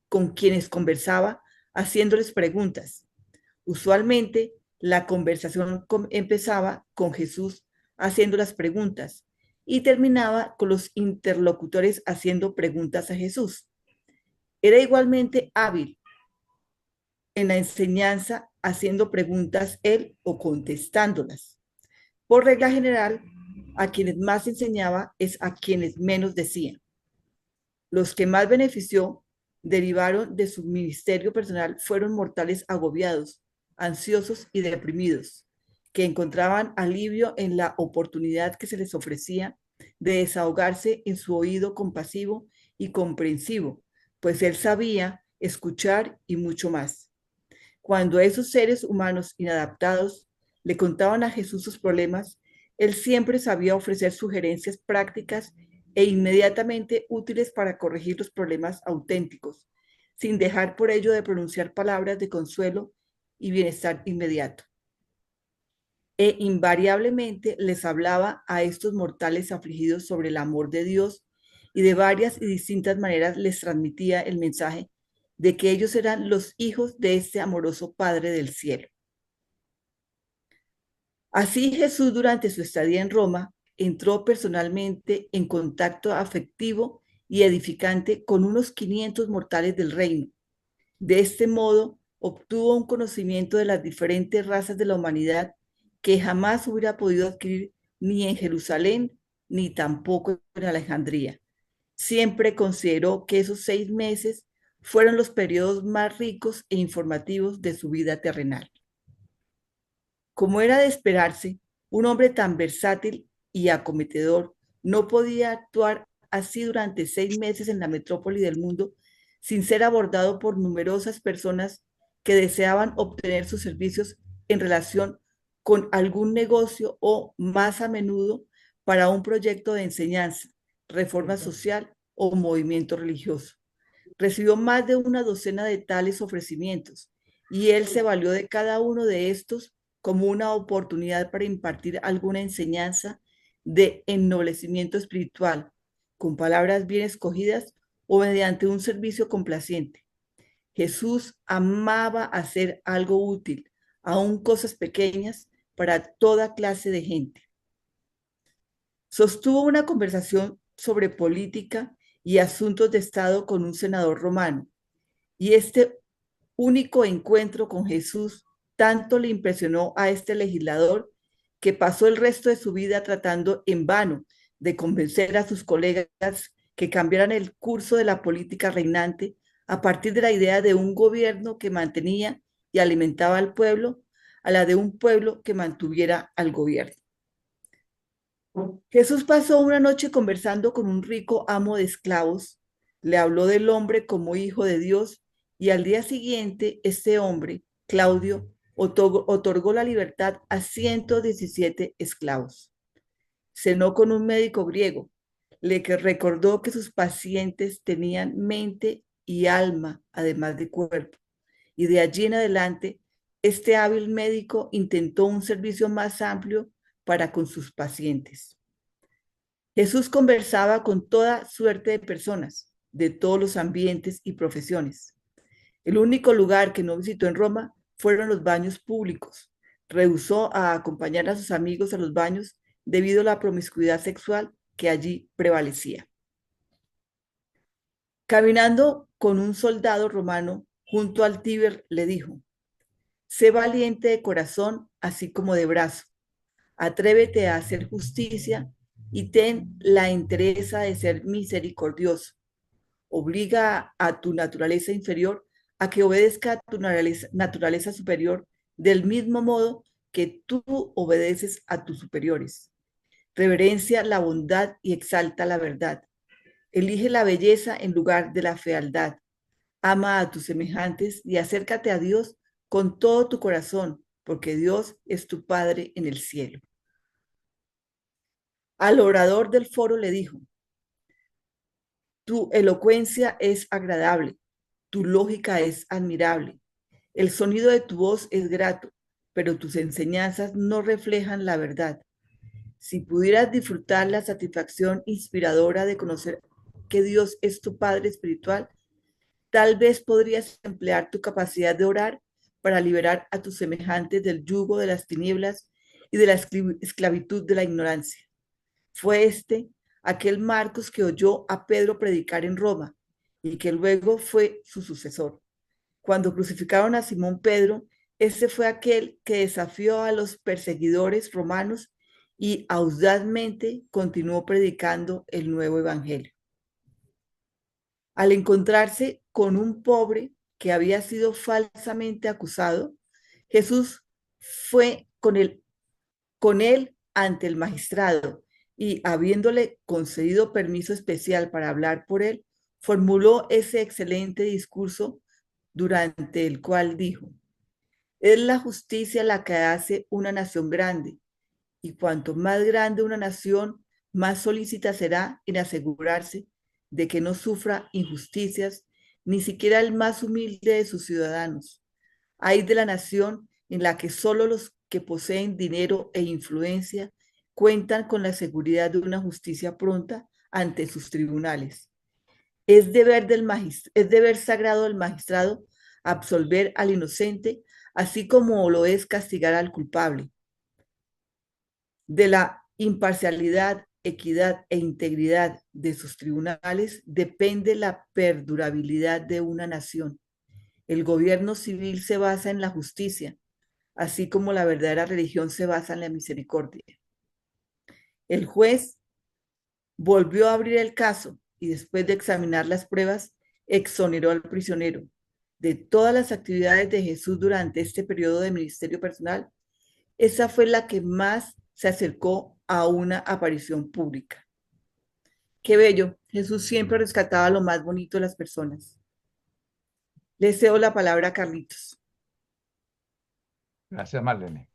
con quienes conversaba, haciéndoles preguntas. Usualmente, la conversación empezaba con Jesús haciendo las preguntas y terminaba con los interlocutores haciendo preguntas a Jesús. Era igualmente hábil en la enseñanza haciendo preguntas él o contestándolas. Por regla general, a quienes más enseñaba es a quienes menos decían. Los que más benefició derivaron de su ministerio personal fueron mortales agobiados, ansiosos y deprimidos, que encontraban alivio en la oportunidad que se les ofrecía de desahogarse en su oído compasivo y comprensivo, pues él sabía escuchar y mucho más. Cuando esos seres humanos inadaptados le contaban a Jesús sus problemas, él siempre sabía ofrecer sugerencias prácticas e inmediatamente útiles para corregir los problemas auténticos, sin dejar por ello de pronunciar palabras de consuelo y bienestar inmediato. E invariablemente les hablaba a estos mortales afligidos sobre el amor de Dios y de varias y distintas maneras les transmitía el mensaje de que ellos eran los hijos de este amoroso Padre del cielo. Así Jesús, durante su estadía en Roma, entró personalmente en contacto afectivo y edificante con unos 500 mortales del reino. De este modo, obtuvo un conocimiento de las diferentes razas de la humanidad que jamás hubiera podido adquirir ni en Jerusalén ni tampoco en Alejandría. Siempre consideró que esos 6 meses fueron los periodos más ricos e informativos de su vida terrenal. Como era de esperarse, un hombre tan versátil y acometedor no podía actuar así durante 6 meses en la metrópoli del mundo sin ser abordado por numerosas personas que deseaban obtener sus servicios en relación con algún negocio o, más a menudo, para un proyecto de enseñanza, reforma social o movimiento religioso. Recibió más de una docena de tales ofrecimientos y él se valió de cada uno de estos como una oportunidad para impartir alguna enseñanza de ennoblecimiento espiritual, con palabras bien escogidas o mediante un servicio complaciente. Jesús amaba hacer algo útil, aun cosas pequeñas, para toda clase de gente. Sostuvo una conversación sobre política y asuntos de Estado con un senador romano, y este único encuentro con Jesús tanto le impresionó a este legislador que pasó el resto de su vida tratando en vano de convencer a sus colegas que cambiaran el curso de la política reinante a partir de la idea de un gobierno que mantenía y alimentaba al pueblo a la de un pueblo que mantuviera al gobierno. Jesús pasó una noche conversando con un rico amo de esclavos, le habló del hombre como hijo de Dios y al día siguiente este hombre, Claudio, otorgó la libertad a 117 esclavos. Cenó con un médico griego, le recordó que sus pacientes tenían mente y alma, además de cuerpo, y de allí en adelante, este hábil médico intentó un servicio más amplio para con sus pacientes. Jesús conversaba con toda suerte de personas, de todos los ambientes y profesiones. El único lugar que no visitó en Roma fueron los baños públicos. Rehusó a acompañar a sus amigos a los baños debido a la promiscuidad sexual que allí prevalecía. Caminando con un soldado romano junto al Tíber, le dijo: sé valiente de corazón, así como de brazo. Atrévete a hacer justicia y ten la entereza de ser misericordioso. Obliga a tu naturaleza inferior a que obedezca a tu naturaleza superior del mismo modo que tú obedeces a tus superiores. Reverencia la bondad y exalta la verdad. Elige la belleza en lugar de la fealdad. Ama a tus semejantes y acércate a Dios con todo tu corazón, porque Dios es tu Padre en el cielo. Al orador del foro le dijo: tu elocuencia es agradable, tu lógica es admirable, el sonido de tu voz es grato, pero tus enseñanzas no reflejan la verdad. Si pudieras disfrutar la satisfacción inspiradora de conocer que Dios es tu Padre espiritual, tal vez podrías emplear tu capacidad de orar para liberar a tus semejantes del yugo de las tinieblas y de la esclavitud de la ignorancia. Fue aquel Marcos que oyó a Pedro predicar en Roma y que luego fue su sucesor. Cuando crucificaron a Simón Pedro, este fue aquel que desafió a los perseguidores romanos y audazmente continuó predicando el nuevo evangelio. Al encontrarse con un pobre que había sido falsamente acusado, Jesús fue con él ante el magistrado y, habiéndole concedido permiso especial para hablar por él, formuló ese excelente discurso durante el cual dijo: es la justicia la que hace una nación grande, y cuanto más grande una nación, más solícita será en asegurarse de que no sufra injusticias, ni siquiera el más humilde de sus ciudadanos. Ay de la nación en la que solo los que poseen dinero e influencia cuentan con la seguridad de una justicia pronta ante sus tribunales. Es deber sagrado del magistrado absolver al inocente, así como lo es castigar al culpable. De la imparcialidad, equidad e integridad de sus tribunales depende la perdurabilidad de una nación. El gobierno civil se basa en la justicia, así como la verdadera religión se basa en la misericordia. El juez volvió a abrir el caso y, después de examinar las pruebas, exoneró al prisionero. De todas las actividades de Jesús durante este periodo de ministerio personal, esa fue la que más se acercó a una aparición pública. Qué bello. Jesús siempre rescataba lo más bonito de las personas. Le cedo la palabra a Carlitos. Gracias, Marlene.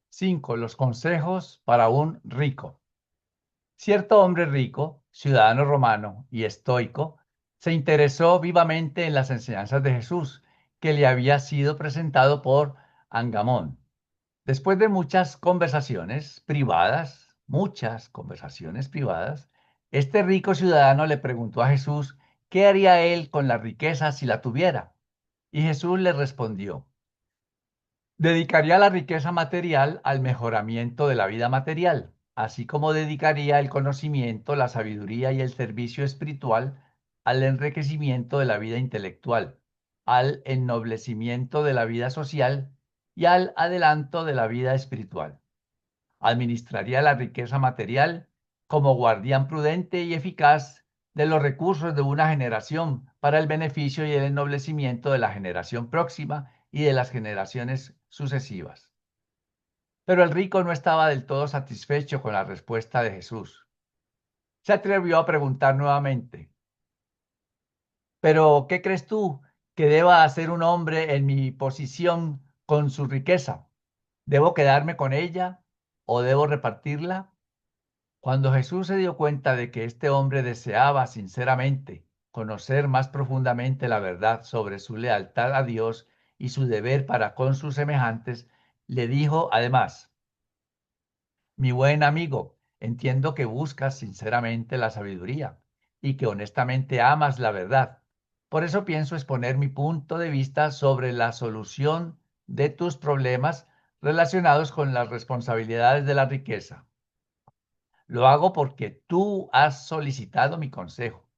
5. Los consejos para un rico. Cierto hombre rico ciudadano romano y estoico, se interesó vivamente en las enseñanzas de Jesús, que le había sido presentado por Angamón. Después de muchas conversaciones privadas, este rico ciudadano le preguntó a Jesús qué haría él con la riqueza si la tuviera. Y Jesús le respondió: dedicaría la riqueza material al mejoramiento de la vida material, así como dedicaría el conocimiento, la sabiduría y el servicio espiritual al enriquecimiento de la vida intelectual, al ennoblecimiento de la vida social y al adelanto de la vida espiritual. Administraría la riqueza material como guardián prudente y eficaz de los recursos de una generación para el beneficio y el ennoblecimiento de la generación próxima y de las generaciones sucesivas. Pero el rico no estaba del todo satisfecho con la respuesta de Jesús. Se atrevió a preguntar nuevamente: ¿pero qué crees tú que deba hacer un hombre en mi posición con su riqueza? ¿Debo quedarme con ella o debo repartirla? Cuando Jesús se dio cuenta de que este hombre deseaba sinceramente conocer más profundamente la verdad sobre su lealtad a Dios y su deber para con sus semejantes, le dijo además: mi buen amigo, entiendo que buscas sinceramente la sabiduría y que honestamente amas la verdad. Por eso pienso exponer mi punto de vista sobre la solución de tus problemas relacionados con las responsabilidades de la riqueza. Lo hago porque tú has solicitado mi consejo,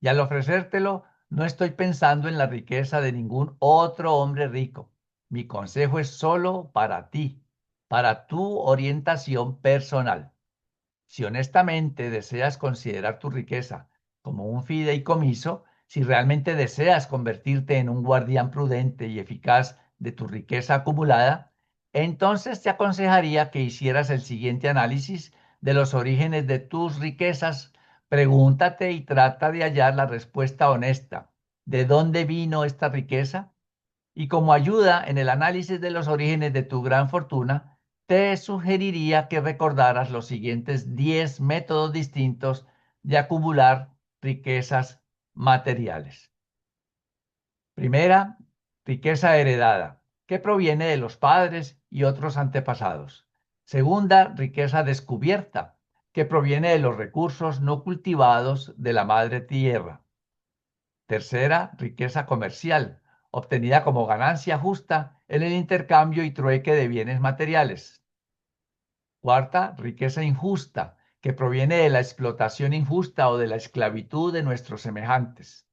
y al ofrecértelo no estoy pensando en la riqueza de ningún otro hombre rico. Mi consejo es solo para ti, para tu orientación personal. Si honestamente deseas considerar tu riqueza como un fideicomiso, si realmente deseas convertirte en un guardián prudente y eficaz de tu riqueza acumulada, entonces te aconsejaría que hicieras el siguiente análisis de los orígenes de tus riquezas. Pregúntate y trata de hallar la respuesta honesta. ¿De dónde vino esta riqueza? Y como ayuda en el análisis de los orígenes de tu gran fortuna, te sugeriría que recordaras los siguientes 10 métodos distintos de acumular riquezas materiales. Primera, riqueza heredada, que proviene de los padres y otros antepasados. Segunda, riqueza descubierta, que proviene de los recursos no cultivados de la madre tierra. Tercera, riqueza comercial, obtenida como ganancia justa en el intercambio y trueque de bienes materiales. Cuarta, riqueza injusta, que proviene de la explotación injusta o de la esclavitud de nuestros semejantes.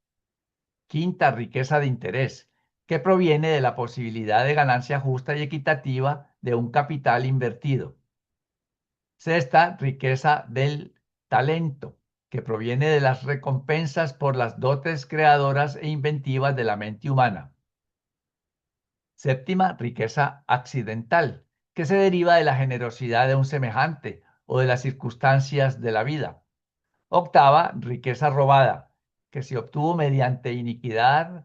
Quinta, riqueza de interés, que proviene de la posibilidad de ganancia justa y equitativa de un capital invertido. Sexta, riqueza del talento, que proviene de las recompensas por las dotes creadoras e inventivas de la mente humana. Séptima, riqueza accidental, que se deriva de la generosidad de un semejante o de las circunstancias de la vida. Octava, riqueza robada, que se obtuvo mediante iniquidades,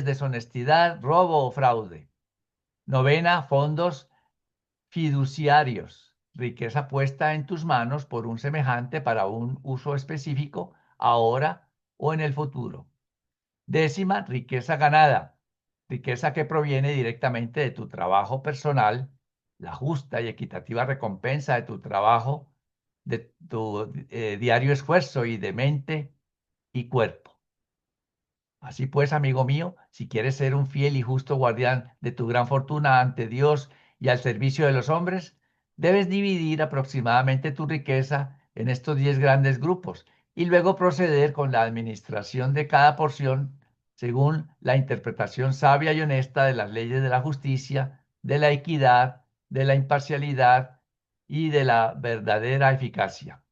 deshonestidad, robo o fraude. Novena, fondos fiduciarios, riqueza puesta en tus manos por un semejante para un uso específico ahora o en el futuro. Décima, riqueza ganada, riqueza que proviene directamente de tu trabajo personal, la justa y equitativa recompensa de tu trabajo, de tu diario esfuerzo y de mente y cuerpo. Así pues, amigo mío, si quieres ser un fiel y justo guardián de tu gran fortuna ante Dios y al servicio de los hombres, debes dividir aproximadamente tu riqueza en estos 10 grandes grupos y luego proceder con la administración de cada porción según la interpretación sabia y honesta de las leyes de la justicia, de la equidad, de la imparcialidad y de la verdadera eficacia.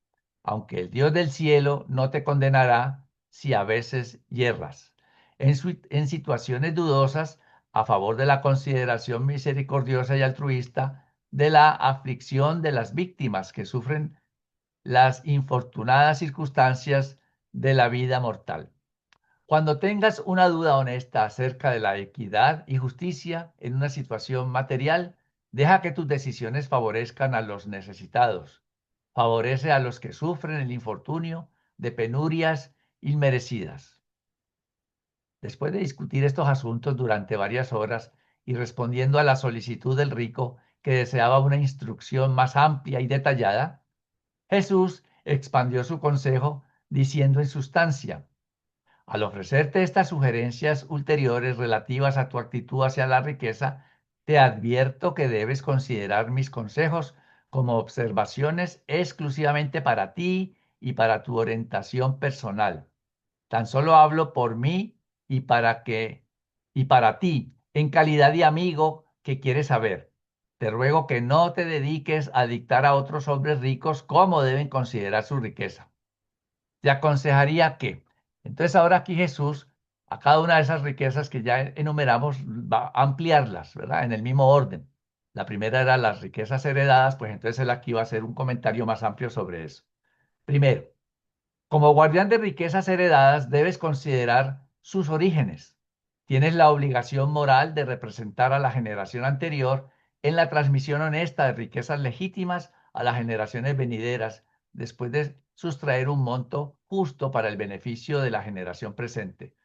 Aunque el Dios del cielo no te condenará si a veces yerras en situaciones dudosas a favor de la consideración misericordiosa y altruista de la aflicción de las víctimas que sufren las infortunadas circunstancias de la vida mortal. Cuando tengas una duda honesta acerca de la equidad y justicia en una situación material, deja que tus decisiones favorezcan a los necesitados. favorece a los que sufren el infortunio de penurias inmerecidas. Después de discutir estos asuntos durante varias horas y respondiendo a la solicitud del rico que deseaba una instrucción más amplia y detallada, Jesús expandió su consejo diciendo en sustancia: al ofrecerte estas sugerencias ulteriores relativas a tu actitud hacia la riqueza, te advierto que debes considerar mis consejos como observaciones exclusivamente para ti y para tu orientación personal. Tan solo hablo por mí y para ti, en calidad de amigo que quieres saber. Te ruego que no te dediques a dictar a otros hombres ricos cómo deben considerar su riqueza. Te aconsejaría que, entonces ahora aquí Jesús, a cada una de esas riquezas que ya enumeramos, va a ampliarlas, ¿verdad? En el mismo orden. La primera era las riquezas heredadas, pues entonces él aquí va a hacer un comentario más amplio sobre eso. Primero, como guardián de riquezas heredadas, debes considerar sus orígenes. Tienes la obligación moral de representar a la generación anterior en la transmisión honesta de riquezas legítimas a las generaciones venideras, después de sustraer un monto justo para el beneficio de la generación presente.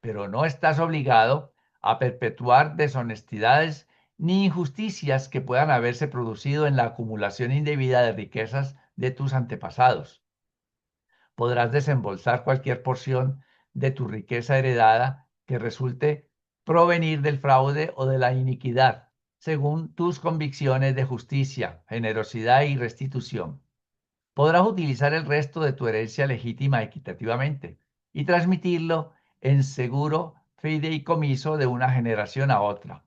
Pero no estás obligado a perpetuar deshonestidades ni injusticias que puedan haberse producido en la acumulación indebida de riquezas de tus antepasados. Podrás desembolsar cualquier porción de tu riqueza heredada que resulte provenir del fraude o de la iniquidad, según tus convicciones de justicia, generosidad y restitución. Podrás utilizar el resto de tu herencia legítima equitativamente y transmitirlo en seguro fideicomiso de una generación a otra.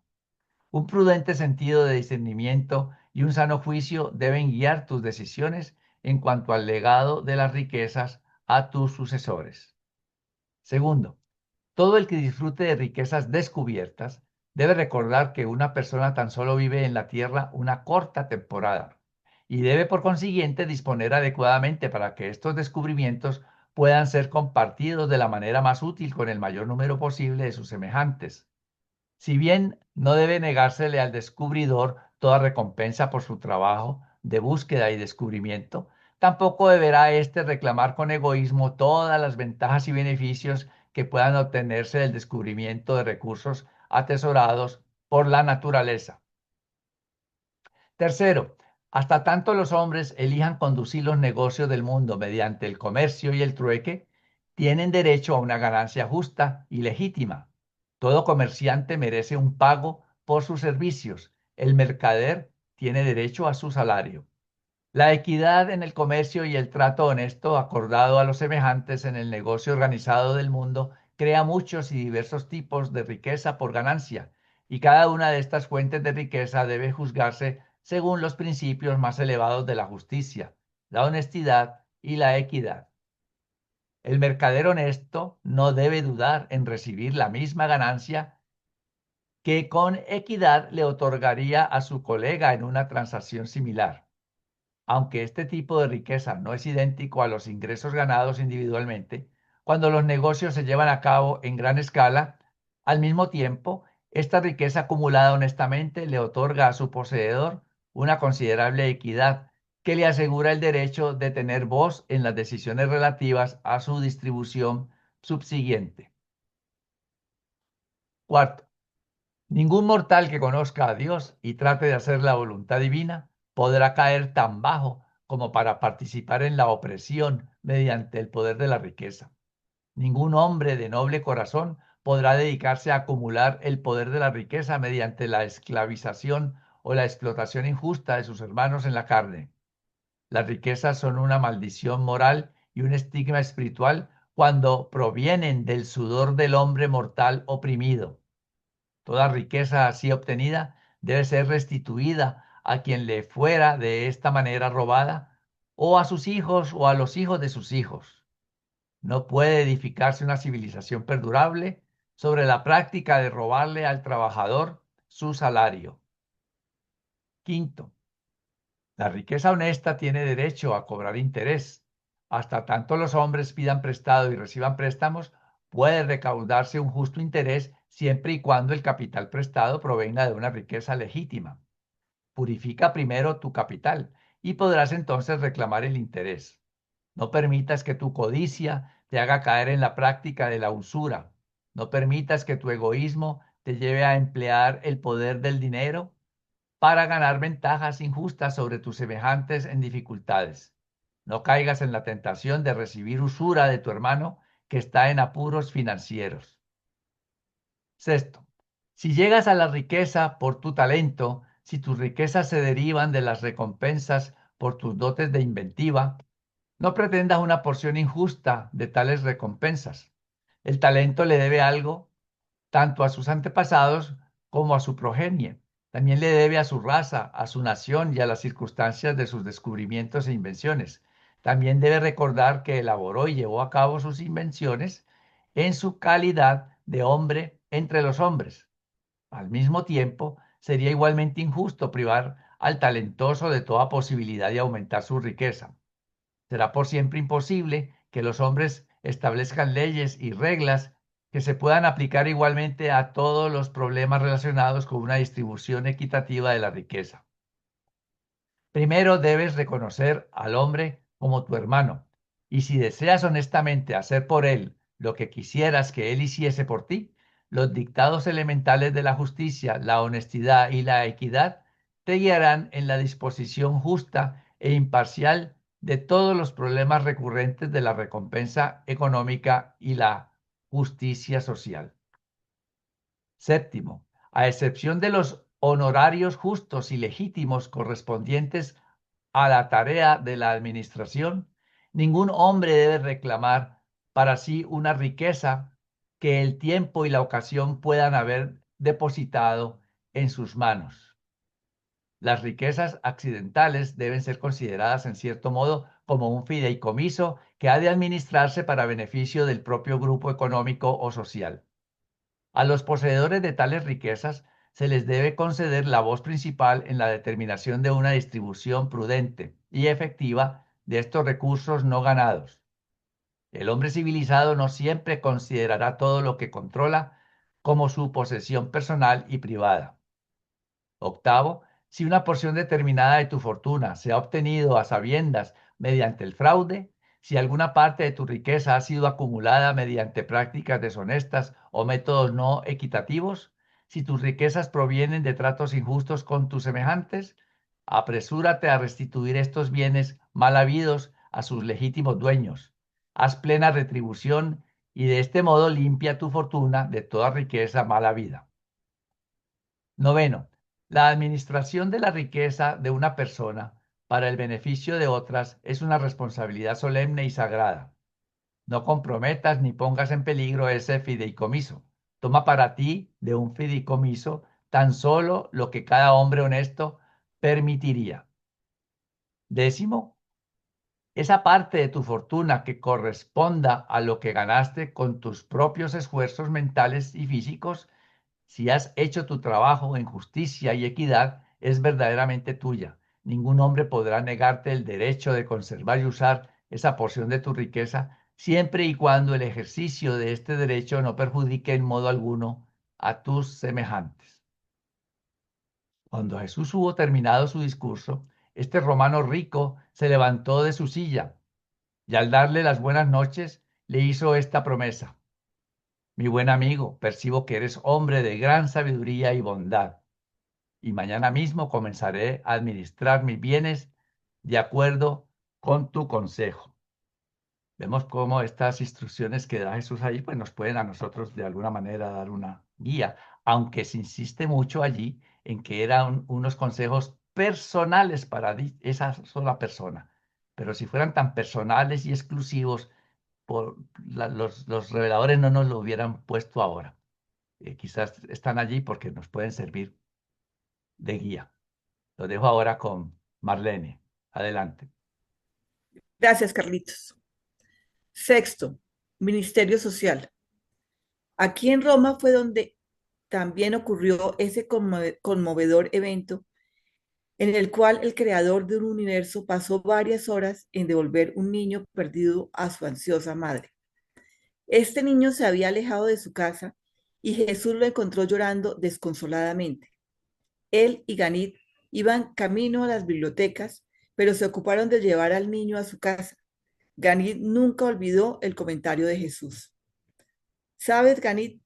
Un prudente sentido de discernimiento y un sano juicio deben guiar tus decisiones en cuanto al legado de las riquezas a tus sucesores. Segundo, todo el que disfrute de riquezas descubiertas debe recordar que una persona tan solo vive en la tierra una corta temporada y debe por consiguiente disponer adecuadamente para que estos descubrimientos puedan ser compartidos de la manera más útil con el mayor número posible de sus semejantes. Si bien no debe negársele al descubridor toda recompensa por su trabajo de búsqueda y descubrimiento, tampoco deberá éste reclamar con egoísmo todas las ventajas y beneficios que puedan obtenerse del descubrimiento de recursos atesorados por la naturaleza. Tercero, hasta tanto los hombres elijan conducir los negocios del mundo mediante el comercio y el trueque, tienen derecho a una ganancia justa y legítima. Todo comerciante merece un pago por sus servicios. El mercader tiene derecho a su salario. La equidad en el comercio y el trato honesto acordado a los semejantes en el negocio organizado del mundo crea muchos y diversos tipos de riqueza por ganancia, y cada una de estas fuentes de riqueza debe juzgarse según los principios más elevados de la justicia, la honestidad y la equidad. El mercader honesto no debe dudar en recibir la misma ganancia que con equidad le otorgaría a su colega en una transacción similar. Aunque este tipo de riqueza no es idéntico a los ingresos ganados individualmente, cuando los negocios se llevan a cabo en gran escala, al mismo tiempo, esta riqueza acumulada honestamente le otorga a su poseedor una considerable equidad que le asegura el derecho de tener voz en las decisiones relativas a su distribución subsiguiente. Cuarto, ningún mortal que conozca a Dios y trate de hacer la voluntad divina podrá caer tan bajo como para participar en la opresión mediante el poder de la riqueza. Ningún hombre de noble corazón podrá dedicarse a acumular el poder de la riqueza mediante la esclavización o la explotación injusta de sus hermanos en la carne. Las riquezas son una maldición moral y un estigma espiritual cuando provienen del sudor del hombre mortal oprimido. Toda riqueza así obtenida debe ser restituida a quien le fuera de esta manera robada, o a sus hijos o a los hijos de sus hijos. No puede edificarse una civilización perdurable sobre la práctica de robarle al trabajador su salario. Quinto, la riqueza honesta tiene derecho a cobrar interés. Hasta tanto los hombres pidan prestado y reciban préstamos, puede recaudarse un justo interés siempre y cuando el capital prestado provenga de una riqueza legítima. Purifica primero tu capital y podrás entonces reclamar el interés. No permitas que tu codicia te haga caer en la práctica de la usura. No permitas que tu egoísmo te lleve a emplear el poder del dinero para ganar ventajas injustas sobre tus semejantes en dificultades. No caigas en la tentación de recibir usura de tu hermano que está en apuros financieros. Sexto, si llegas a la riqueza por tu talento, si tus riquezas se derivan de las recompensas por tus dotes de inventiva, no pretendas una porción injusta de tales recompensas. El talento le debe algo tanto a sus antepasados como a su progenie. También le debe a su raza, a su nación y a las circunstancias de sus descubrimientos e invenciones. También debe recordar que elaboró y llevó a cabo sus invenciones en su calidad de hombre entre los hombres. Al mismo tiempo, sería igualmente injusto privar al talentoso de toda posibilidad de aumentar su riqueza. Será por siempre imposible que los hombres establezcan leyes y reglas que se puedan aplicar igualmente a todos los problemas relacionados con una distribución equitativa de la riqueza. Primero debes reconocer al hombre como tu hermano, y si deseas honestamente hacer por él lo que quisieras que él hiciese por ti, los dictados elementales de la justicia, la honestidad y la equidad te guiarán en la disposición justa e imparcial de todos los problemas recurrentes de la recompensa económica y la justicia social. Séptimo, a excepción de los honorarios justos y legítimos correspondientes a la tarea de la administración, ningún hombre debe reclamar para sí una riqueza que el tiempo y la ocasión puedan haber depositado en sus manos. Las riquezas accidentales deben ser consideradas en cierto modo como un fideicomiso que ha de administrarse para beneficio del propio grupo económico o social. A los poseedores de tales riquezas se les debe conceder la voz principal en la determinación de una distribución prudente y efectiva de estos recursos no ganados. El hombre civilizado no siempre considerará todo lo que controla como su posesión personal y privada. Octavo, si una porción determinada de tu fortuna se ha obtenido a sabiendas mediante el fraude, si alguna parte de tu riqueza ha sido acumulada mediante prácticas deshonestas o métodos no equitativos, si tus riquezas provienen de tratos injustos con tus semejantes, apresúrate a restituir estos bienes mal habidos a sus legítimos dueños. Haz plena retribución y de este modo limpia tu fortuna de toda riqueza mal habida. Noveno, la administración de la riqueza de una persona para el beneficio de otras es una responsabilidad solemne y sagrada. No comprometas ni pongas en peligro ese fideicomiso. Toma para ti de un fideicomiso tan solo lo que cada hombre honesto permitiría. Décimo, esa parte de tu fortuna que corresponda a lo que ganaste con tus propios esfuerzos mentales y físicos, si has hecho tu trabajo en justicia y equidad, es verdaderamente tuya. Ningún hombre podrá negarte el derecho de conservar y usar esa porción de tu riqueza, siempre y cuando el ejercicio de este derecho no perjudique en modo alguno a tus semejantes. Cuando Jesús hubo terminado su discurso, este romano rico se levantó de su silla y al darle las buenas noches, le hizo esta promesa. Mi buen amigo, percibo que eres hombre de gran sabiduría y bondad, y mañana mismo comenzaré a administrar mis bienes de acuerdo con tu consejo. Vemos cómo estas instrucciones que da Jesús ahí, pues nos pueden a nosotros de alguna manera dar una guía, aunque se insiste mucho allí en que eran unos consejos personales para esa sola persona. Pero si fueran tan personales y exclusivos, los reveladores no nos lo hubieran puesto ahora. Quizás están allí porque nos pueden servir de guía. Lo dejo ahora con Marlene. Adelante. Gracias, Carlitos. Sexto, Ministerio Social. Aquí en Roma fue donde también ocurrió ese conmovedor evento en el cual el creador de un universo pasó varias horas en devolver un niño perdido a su ansiosa madre. Este niño se había alejado de su casa y Jesús lo encontró llorando desconsoladamente. Él y Ganit iban camino a las bibliotecas pero se ocuparon de llevar al niño a su casa. Ganit nunca olvidó el comentario de Jesús. ¿Sabes, Ganit,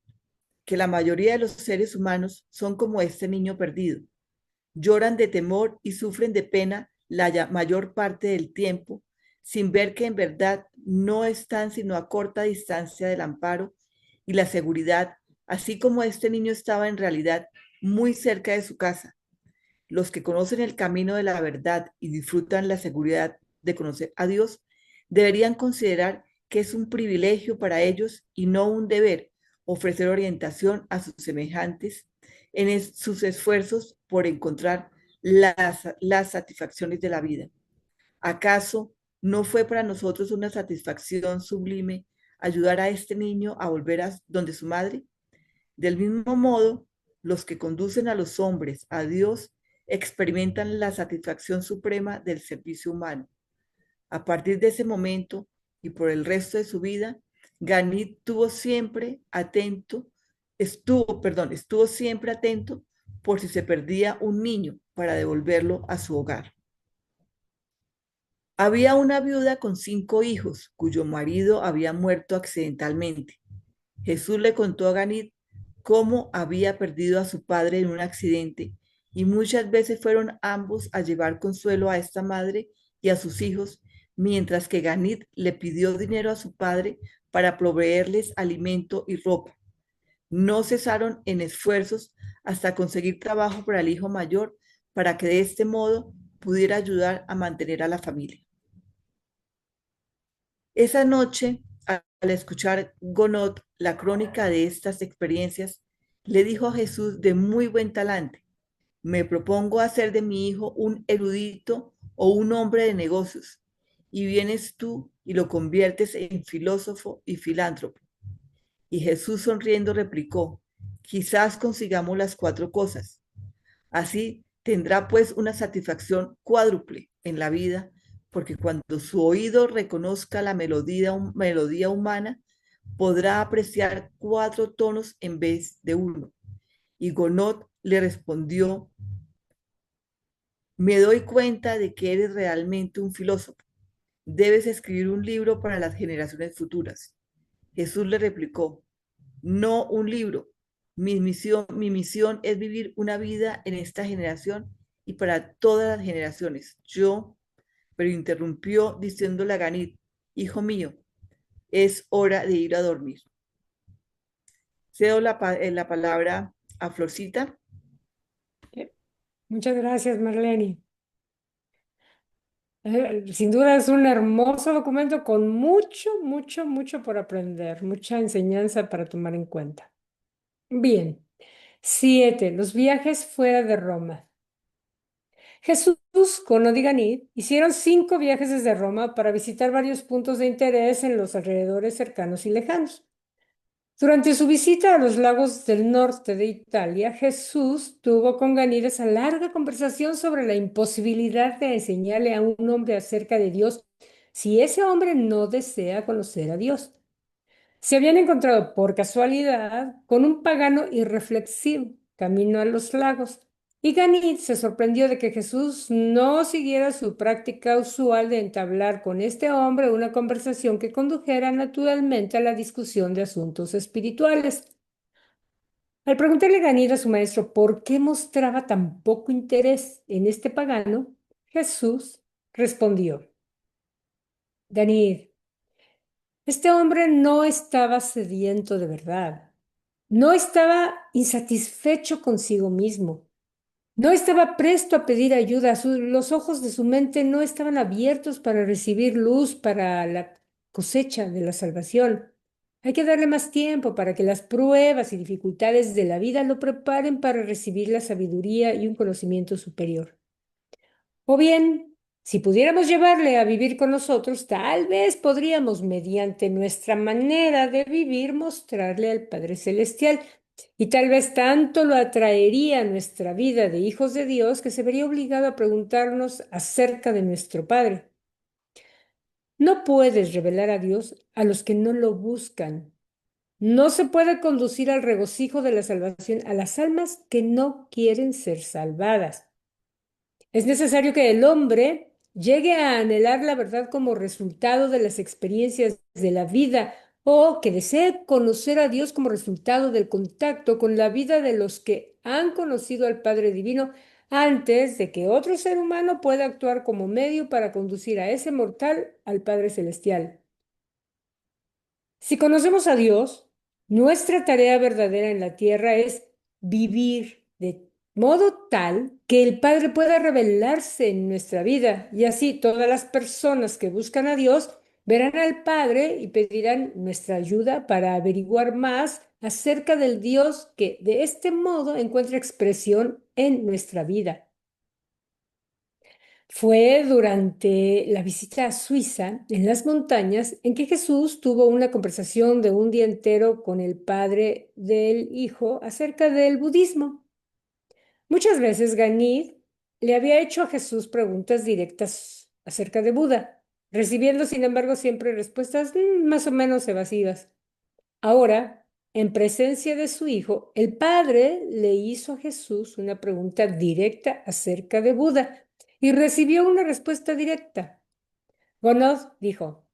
que la mayoría de los seres humanos son como este niño perdido? Lloran de temor y sufren de pena la mayor parte del tiempo, sin ver que en verdad no están sino a corta distancia del amparo y la seguridad, así como este niño estaba en realidad muy cerca de su casa. Los que conocen el camino de la verdad y disfrutan la seguridad de conocer a Dios, deberían considerar que es un privilegio para ellos y no un deber ofrecer orientación a sus semejantes en sus esfuerzos por encontrar las satisfacciones de la vida. ¿Acaso no fue para nosotros una satisfacción sublime ayudar a este niño a volver a donde su madre? Del mismo modo, los que conducen a los hombres a Dios experimentan la satisfacción suprema del servicio humano. A partir de ese momento y por el resto de su vida, Ganit estuvo siempre atento por si se perdía un niño para devolverlo a su hogar. Había una viuda con 5 hijos cuyo marido había muerto accidentalmente. Jesús le contó a Ganit cómo había perdido a su padre en un accidente y muchas veces fueron ambos a llevar consuelo a esta madre y a sus hijos, mientras que Ganit le pidió dinero a su padre para proveerles alimento y ropa. No cesaron en esfuerzos hasta conseguir trabajo para el hijo mayor, para que de este modo pudiera ayudar a mantener a la familia. Esa noche, al escuchar Gonot la crónica de estas experiencias, le dijo a Jesús de muy buen talante: me propongo hacer de mi hijo un erudito o un hombre de negocios, y vienes tú y lo conviertes en filósofo y filántropo. Y Jesús sonriendo replicó: quizás consigamos las 4 cosas. Así tendrá pues una satisfacción cuádruple en la vida, porque cuando su oído reconozca la melodía humana, podrá apreciar 4 tonos en vez de uno. Y Gonot le respondió: me doy cuenta de que eres realmente un filósofo. Debes escribir un libro para las generaciones futuras. Jesús le replicó: no un libro. Mi misión es vivir una vida en esta generación y para todas las generaciones. Pero interrumpió diciéndole a Ganit: hijo mío, es hora de ir a dormir. Cedo la palabra a Florcita. Muchas gracias, Marlene. Sin duda es un hermoso documento con mucho, mucho, mucho por aprender, mucha enseñanza para tomar en cuenta. Bien, 7. Los viajes fuera de Roma. Jesús con Odiganit hicieron 5 viajes desde Roma para visitar varios puntos de interés en los alrededores cercanos y lejanos. Durante su visita a los lagos del norte de Italia, Jesús tuvo con Ganit esa larga conversación sobre la imposibilidad de enseñarle a un hombre acerca de Dios si ese hombre no desea conocer a Dios. Se habían encontrado por casualidad con un pagano irreflexivo camino a los lagos, y Ganit se sorprendió de que Jesús no siguiera su práctica usual de entablar con este hombre una conversación que condujera naturalmente a la discusión de asuntos espirituales. Al preguntarle Ganit a su maestro por qué mostraba tan poco interés en este pagano, Jesús respondió: Ganit, este hombre no estaba sediento de verdad, no estaba insatisfecho consigo mismo, no estaba presto a pedir ayuda, los ojos de su mente no estaban abiertos para recibir luz para la cosecha de la salvación. Hay que darle más tiempo para que las pruebas y dificultades de la vida lo preparen para recibir la sabiduría y un conocimiento superior. O bien, si pudiéramos llevarle a vivir con nosotros, tal vez podríamos, mediante nuestra manera de vivir, mostrarle al Padre Celestial. Y tal vez tanto lo atraería a nuestra vida de hijos de Dios que se vería obligado a preguntarnos acerca de nuestro Padre. No puedes revelar a Dios a los que no lo buscan. No se puede conducir al regocijo de la salvación a las almas que no quieren ser salvadas. Es necesario que el hombre llegue a anhelar la verdad como resultado de las experiencias de la vida o que desee conocer a Dios como resultado del contacto con la vida de los que han conocido al Padre Divino antes de que otro ser humano pueda actuar como medio para conducir a ese mortal al Padre Celestial. Si conocemos a Dios, nuestra tarea verdadera en la tierra es vivir de modo tal que el Padre pueda revelarse en nuestra vida y así todas las personas que buscan a Dios verán al Padre y pedirán nuestra ayuda para averiguar más acerca del Dios que de este modo encuentra expresión en nuestra vida. Fue durante la visita a Suiza, en las montañas, en que Jesús tuvo una conversación de un día entero con el padre del hijo acerca del budismo. Muchas veces Ganid le había hecho a Jesús preguntas directas acerca de Buda, recibiendo, sin embargo, siempre respuestas más o menos evasivas. Ahora, en presencia de su hijo, el padre le hizo a Jesús una pregunta directa acerca de Buda y recibió una respuesta directa. Gonod dijo,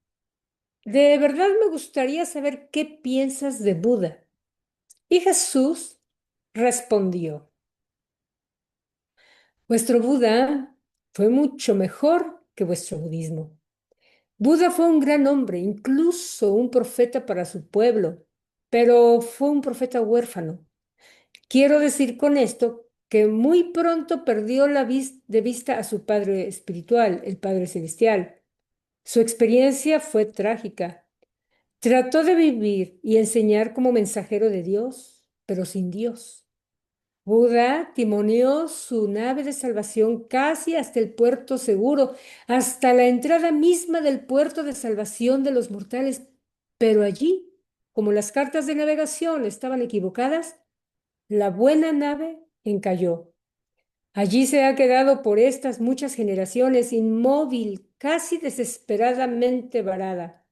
de verdad me gustaría saber qué piensas de Buda. Y Jesús respondió, vuestro Buda fue mucho mejor que vuestro budismo. Buda fue un gran hombre, incluso un profeta para su pueblo, pero fue un profeta huérfano. Quiero decir con esto que muy pronto perdió de vista a su padre espiritual, el Padre Celestial. Su experiencia fue trágica. Trató de vivir y enseñar como mensajero de Dios, pero sin Dios. Buda timoneó su nave de salvación casi hasta el puerto seguro, hasta la entrada misma del puerto de salvación de los mortales. Pero allí, como las cartas de navegación estaban equivocadas, la buena nave encalló. Allí se ha quedado por estas muchas generaciones, inmóvil, casi desesperadamente varada.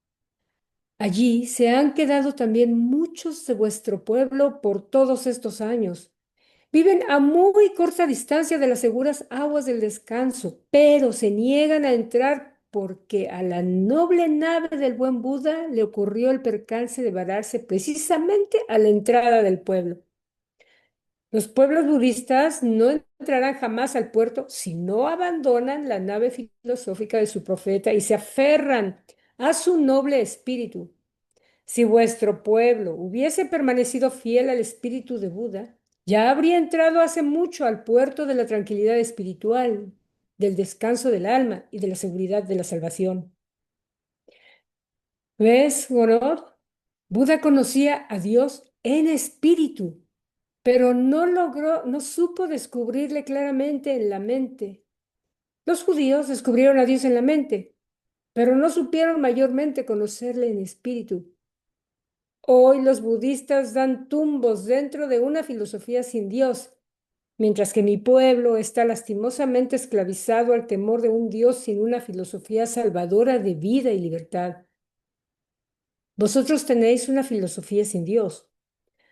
Allí se han quedado también muchos de vuestro pueblo por todos estos años. Viven a muy corta distancia de las seguras aguas del descanso, pero se niegan a entrar porque a la noble nave del buen Buda le ocurrió el percance de vararse precisamente a la entrada del pueblo. Los pueblos budistas no entrarán jamás al puerto si no abandonan la nave filosófica de su profeta y se aferran a su noble espíritu. Si vuestro pueblo hubiese permanecido fiel al espíritu de Buda, ya habría entrado hace mucho al puerto de la tranquilidad espiritual, del descanso del alma y de la seguridad de la salvación. ¿Ves, Gonod? Buda conocía a Dios en espíritu, pero no supo descubrirle claramente en la mente. Los judíos descubrieron a Dios en la mente, pero no supieron mayormente conocerle en espíritu. Hoy los budistas dan tumbos dentro de una filosofía sin Dios, mientras que mi pueblo está lastimosamente esclavizado al temor de un Dios sin una filosofía salvadora de vida y libertad. Vosotros tenéis una filosofía sin Dios.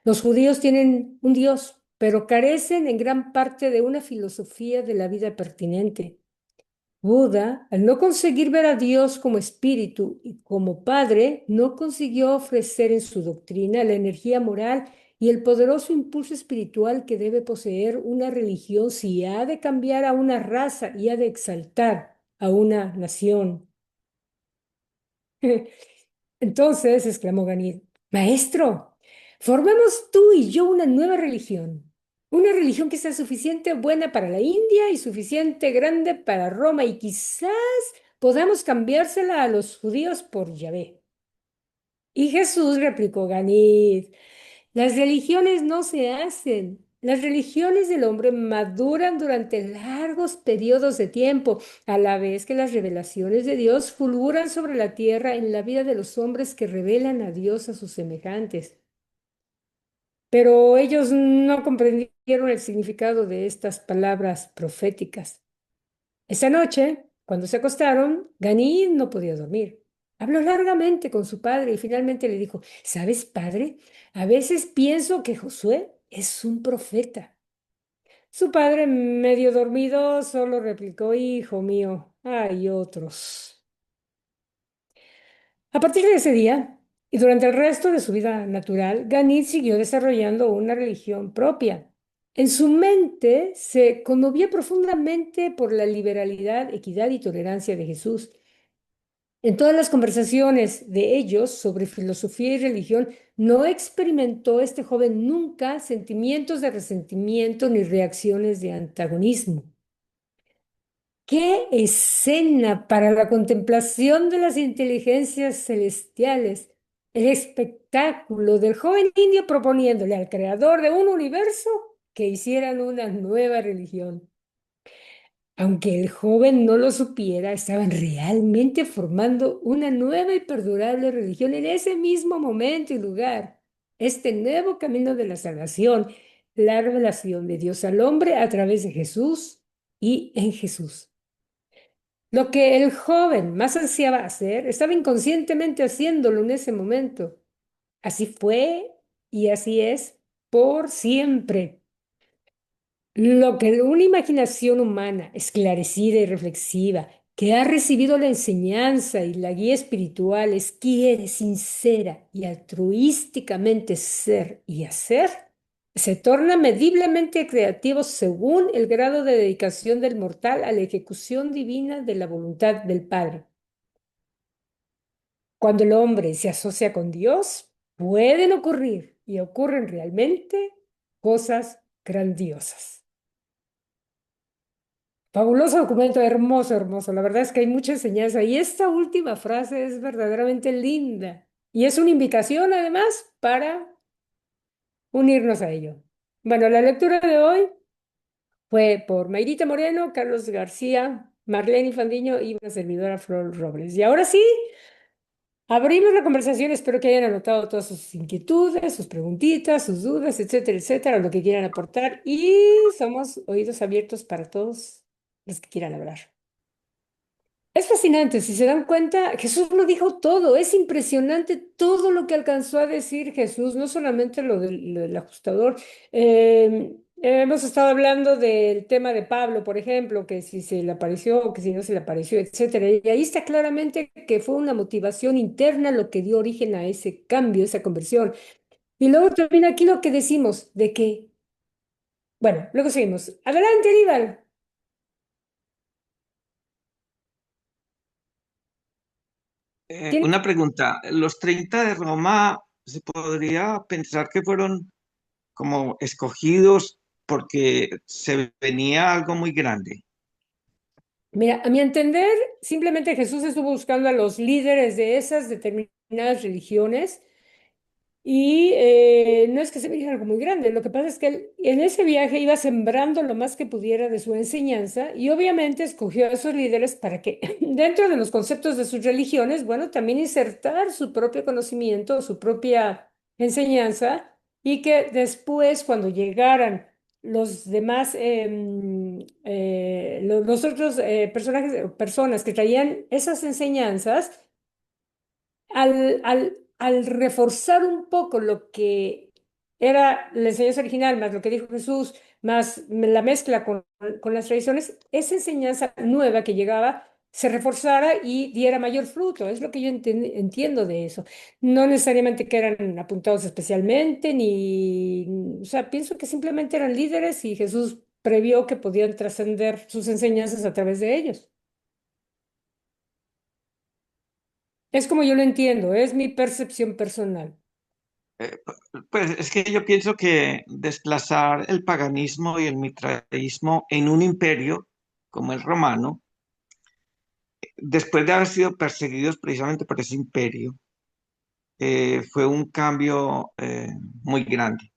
Los judíos tienen un Dios, pero carecen en gran parte de una filosofía de la vida pertinente. Buda, al no conseguir ver a Dios como espíritu y como padre, no consiguió ofrecer en su doctrina la energía moral y el poderoso impulso espiritual que debe poseer una religión si ha de cambiar a una raza y ha de exaltar a una nación. Entonces, exclamó Ganid, maestro, formemos tú y yo una religión que sea suficiente buena para la India y suficiente grande para Roma, y quizás podamos cambiársela a los judíos por Yahvé. Y Jesús replicó Ganid, las religiones no se hacen. Las religiones del hombre maduran durante largos periodos de tiempo, a la vez que las revelaciones de Dios fulguran sobre la tierra en la vida de los hombres que revelan a Dios a sus semejantes. Pero ellos no comprendieron el significado de estas palabras proféticas. Esa noche, cuando se acostaron, Ganid no podía dormir. Habló largamente con su padre y finalmente le dijo, ¿sabes, padre? A veces pienso que Josué es un profeta. Su padre, medio dormido, solo replicó, hijo mío, hay otros. A partir de ese día, y durante el resto de su vida natural, Ganit siguió desarrollando una religión propia. En su mente se conmovía profundamente por la liberalidad, equidad y tolerancia de Jesús. En todas las conversaciones de ellos sobre filosofía y religión, no experimentó este joven nunca sentimientos de resentimiento ni reacciones de antagonismo. ¡Qué escena para la contemplación de las inteligencias celestiales! El espectáculo del joven indio proponiéndole al creador de un universo que hicieran una nueva religión. Aunque el joven no lo supiera, estaban realmente formando una nueva y perdurable religión en ese mismo momento y lugar. Este nuevo camino de la salvación, la revelación de Dios al hombre a través de Jesús y en Jesús. Lo que el joven más ansiaba hacer, estaba inconscientemente haciéndolo en ese momento. Así fue y así es por siempre. Lo que una imaginación humana esclarecida y reflexiva, que ha recibido la enseñanza y la guía espirituales, quiere sincera y altruísticamente ser y hacer, se torna mediblemente creativo según el grado de dedicación del mortal a la ejecución divina de la voluntad del Padre. Cuando el hombre se asocia con Dios, pueden ocurrir y ocurren realmente cosas grandiosas. Fabuloso documento, hermoso, hermoso. La verdad es que hay mucha enseñanza y esta última frase es verdaderamente linda y es una invitación además para unirnos a ello. Bueno, la lectura de hoy fue por Mayrita Moreno, Carlos García, Marlene Fandiño y una servidora Flor Robles. Y ahora sí, abrimos la conversación. Espero que hayan anotado todas sus inquietudes, sus preguntitas, sus dudas, etcétera, etcétera, lo que quieran aportar. Y somos oídos abiertos para todos los que quieran hablar. Es fascinante, si se dan cuenta, Jesús lo dijo todo, es impresionante todo lo que alcanzó a decir Jesús, no solamente lo del ajustador. Hemos estado hablando del tema de Pablo, por ejemplo, que si se le apareció o que si no se le apareció, etcétera. Y ahí está claramente que fue una motivación interna lo que dio origen a ese cambio, esa conversión. Y luego también aquí lo que decimos de que, bueno, luego seguimos. Adelante, Aníbal. Una pregunta, ¿los 30 de Roma se podría pensar que fueron como escogidos porque se venía algo muy grande? Mira, a mi entender, simplemente Jesús estuvo buscando a los líderes de esas determinadas religiones y no es que se veía algo muy grande, lo que pasa es que él en ese viaje iba sembrando lo más que pudiera de su enseñanza y obviamente escogió a esos líderes para que dentro de los conceptos de sus religiones, bueno, también insertar su propio conocimiento, su propia enseñanza y que después cuando llegaran los demás, los otros personajes, personas que traían esas enseñanzas, al reforzar un poco lo que era la enseñanza original, más lo que dijo Jesús, más la mezcla con las tradiciones, esa enseñanza nueva que llegaba se reforzara y diera mayor fruto. Es lo que yo entiendo de eso. No necesariamente que eran apuntados especialmente, ni, o sea, pienso que simplemente eran líderes y Jesús previó que podían trascender sus enseñanzas a través de ellos. Es como yo lo entiendo, es mi percepción personal. Eh, pues es que yo pienso que desplazar el paganismo y el mitraísmo en un imperio como el romano, después de haber sido perseguidos precisamente por ese imperio, fue un cambio muy grande.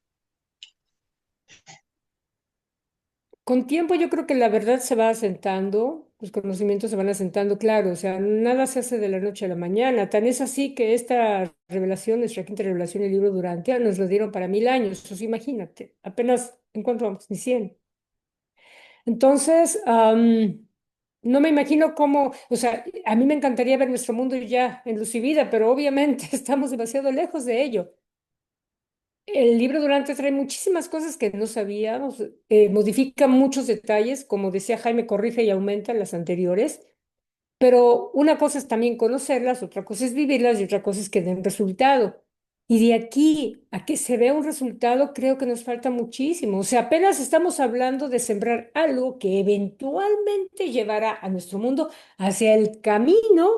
Con tiempo yo creo que la verdad se va asentando, los conocimientos se van asentando, claro, o sea, nada se hace de la noche a la mañana. Tan es así que esta revelación, nuestra quinta revelación, el libro Durantia, nos lo dieron para 1000 años. Entonces, imagínate, apenas, ¿en cuánto vamos? Ni 100. Entonces, no me imagino cómo, o sea, a mí me encantaría ver nuestro mundo ya en luz y vida, pero obviamente estamos demasiado lejos de ello. El libro Durante trae muchísimas cosas que no sabíamos, modifica muchos detalles, como decía Jaime, corrige y aumenta las anteriores, pero una cosa es también conocerlas, otra cosa es vivirlas y otra cosa es que den resultado. Y de aquí a que se vea un resultado, creo que nos falta muchísimo. O sea, apenas estamos hablando de sembrar algo que eventualmente llevará a nuestro mundo hacia el camino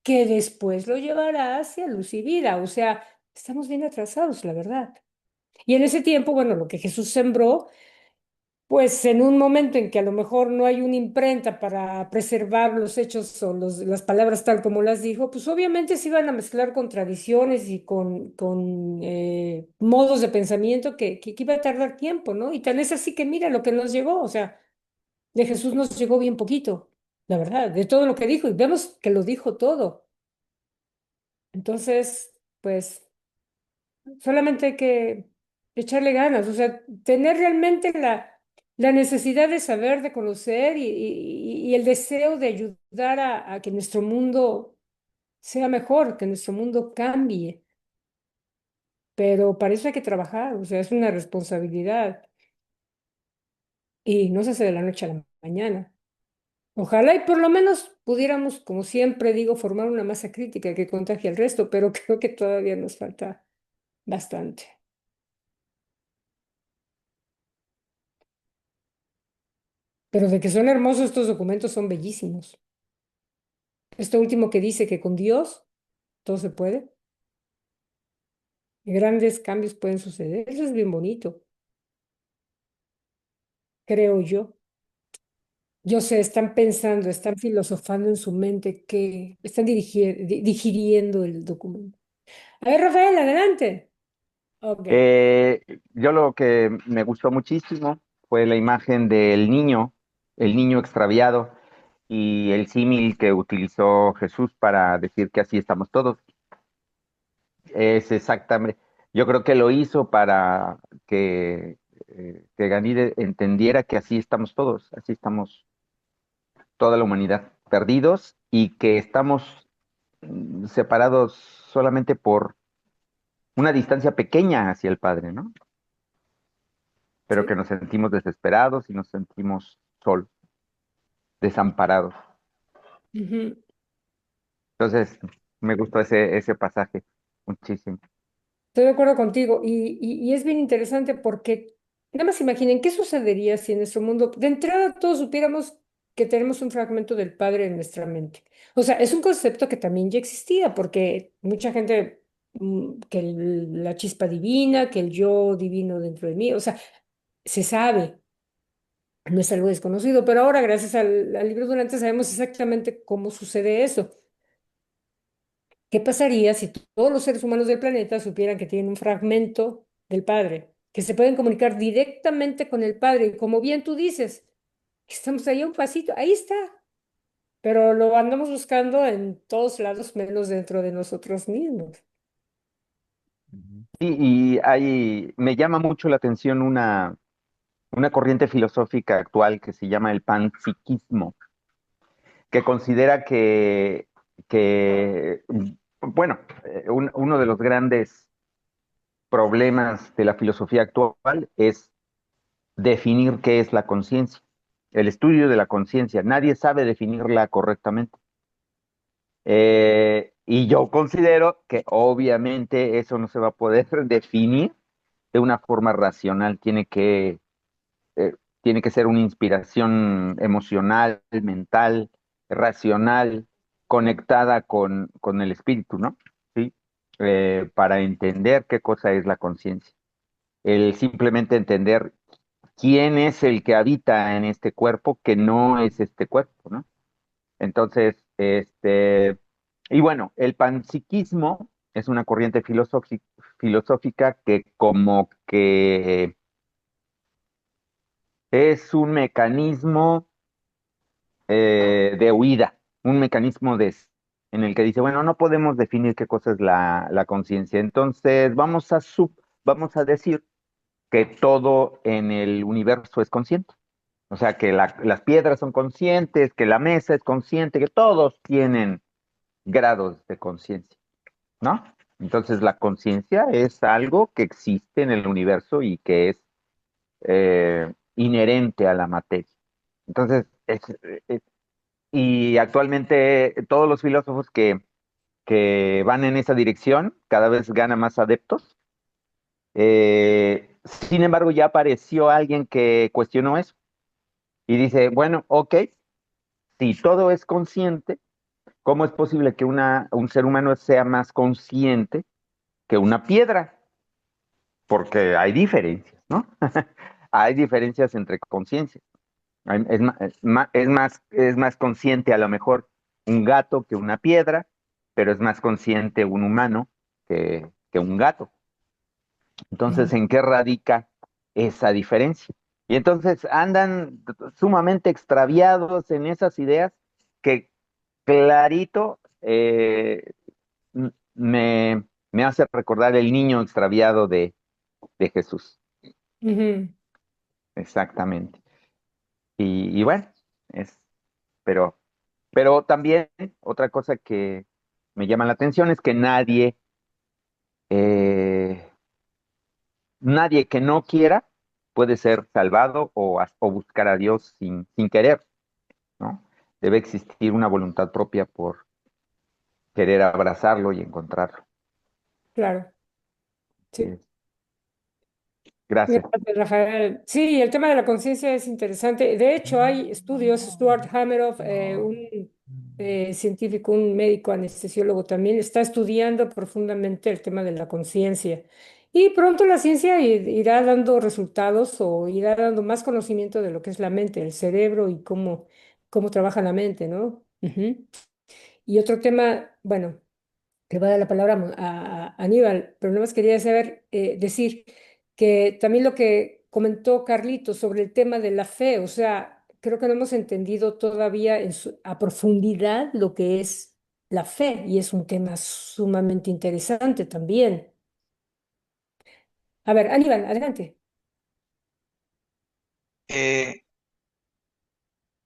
que después lo llevará hacia luz y vida. O sea, estamos bien atrasados, la verdad. Y en ese tiempo, bueno, lo que Jesús sembró, pues en un momento en que a lo mejor no hay una imprenta para preservar los hechos o las palabras tal como las dijo, pues obviamente se iban a mezclar con tradiciones y con modos de pensamiento que iba a tardar tiempo, ¿no? Y tan es así que mira lo que nos llegó, o sea, de Jesús nos llegó bien poquito, la verdad, de todo lo que dijo, y vemos que lo dijo todo. Entonces, pues... Solamente hay que echarle ganas, o sea, tener realmente la necesidad de saber, de conocer y el deseo de ayudar a que nuestro mundo sea mejor, que nuestro mundo cambie. Pero para eso hay que trabajar, o sea, es una responsabilidad y no se hace de la noche a la mañana. Ojalá y por lo menos pudiéramos, como siempre digo, formar una masa crítica que contagie al resto, pero creo que todavía nos falta bastante. Pero de que son hermosos estos documentos, son bellísimos. Esto último que dice que con Dios todo se puede, y grandes cambios pueden suceder. Eso es bien bonito, creo yo. Yo sé, están pensando, están filosofando en su mente que están digiriendo el documento. A ver, Rafael, adelante. Ok. Eh, yo lo que me gustó muchísimo fue la imagen del niño, el niño extraviado y el símil que utilizó Jesús para decir que así estamos todos. Es exactamente, yo creo que lo hizo para que Ganide entendiera que así estamos todos, así estamos toda la humanidad, perdidos y que estamos separados solamente por una distancia pequeña hacia el Padre, ¿no? Pero que Sí. nos sentimos desesperados y nos sentimos solos, desamparados. Ujú. Entonces, me gustó ese pasaje muchísimo. Estoy de acuerdo contigo y es bien interesante porque nada más imaginen qué sucedería si en nuestro mundo, de entrada todos supiéramos que tenemos un fragmento del Padre en nuestra mente. O sea, es un concepto que también ya existía porque mucha gente, que la chispa divina, que el yo divino dentro de mí, o sea, se sabe, no es algo desconocido, pero ahora gracias al libro Durante sabemos exactamente cómo sucede eso. ¿Qué pasaría si todos los seres humanos del planeta supieran que tienen un fragmento del Padre, que se pueden comunicar directamente con el Padre? Y como bien tú dices, estamos ahí a un pasito, ahí está, pero lo andamos buscando en todos lados menos dentro de nosotros mismos. Ujú. Sí, me llama mucho la atención una corriente filosófica actual que se llama el panpsiquismo, que considera bueno, uno de los grandes problemas de la filosofía actual es definir qué es la conciencia, el estudio de la conciencia. Nadie sabe definirla correctamente. Y yo considero que obviamente eso no se va a poder definir de una forma racional, tiene que ser una inspiración emocional, mental, racional, conectada con el espíritu, ¿no? ¿Sí? Para entender qué cosa es la conciencia. El simplemente entender quién es el que habita en este cuerpo, que no es este cuerpo, ¿no? Entonces, y bueno, el panpsiquismo es una corriente filosófica que como que es un mecanismo de huida, un mecanismo en el que dice, bueno, no podemos definir qué cosa es la conciencia, entonces vamos a decir que todo en el universo es consciente. O sea, que las piedras son conscientes, que la mesa es consciente, que todos tienen grados de conciencia, ¿no? Entonces, la conciencia es algo que existe en el universo y que es inherente a la materia. Entonces, es- y actualmente todos los filósofos que van en esa dirección cada vez ganan más adeptos. Sin embargo, ya apareció alguien que cuestionó eso y dice, bueno, ok, si todo es consciente, ¿cómo es posible que un ser humano sea más consciente que una piedra? Porque hay diferencias, ¿no? Hay diferencias entre conciencias. Es más consciente a lo mejor un gato que una piedra, pero es más consciente un humano que un gato. Entonces, Ujú. ¿en qué radica esa diferencia? Y entonces andan sumamente extraviados en esas ideas que clarito me hace recordar el niño extraviado de Jesús. Ujú. Exactamente. Y bueno, es, pero, pero también otra cosa que me llama la atención es que eh, nadie que no quiera puede ser salvado o buscar a Dios sin querer, ¿no? Debe existir una voluntad propia por querer abrazarlo y encontrarlo. Claro, sí. Eh, Gracias. Gracias, Rafael. Sí, el tema de la conciencia es interesante. De hecho, hay estudios, Stuart Hameroff, un científico, un médico anestesiólogo también, está estudiando profundamente el tema de la conciencia. Y pronto la ciencia irá dando resultados o irá dando más conocimiento de lo que es la mente, el cerebro y cómo trabaja la mente, ¿no? Ujú. Y otro tema, bueno, le voy a dar la palabra a Aníbal, pero no más quería saber, decir que también lo que comentó Carlito sobre el tema de la fe, o sea, creo que no hemos entendido todavía a profundidad lo que es la fe y es un tema sumamente interesante también. A ver, Aníbal, adelante. Eh,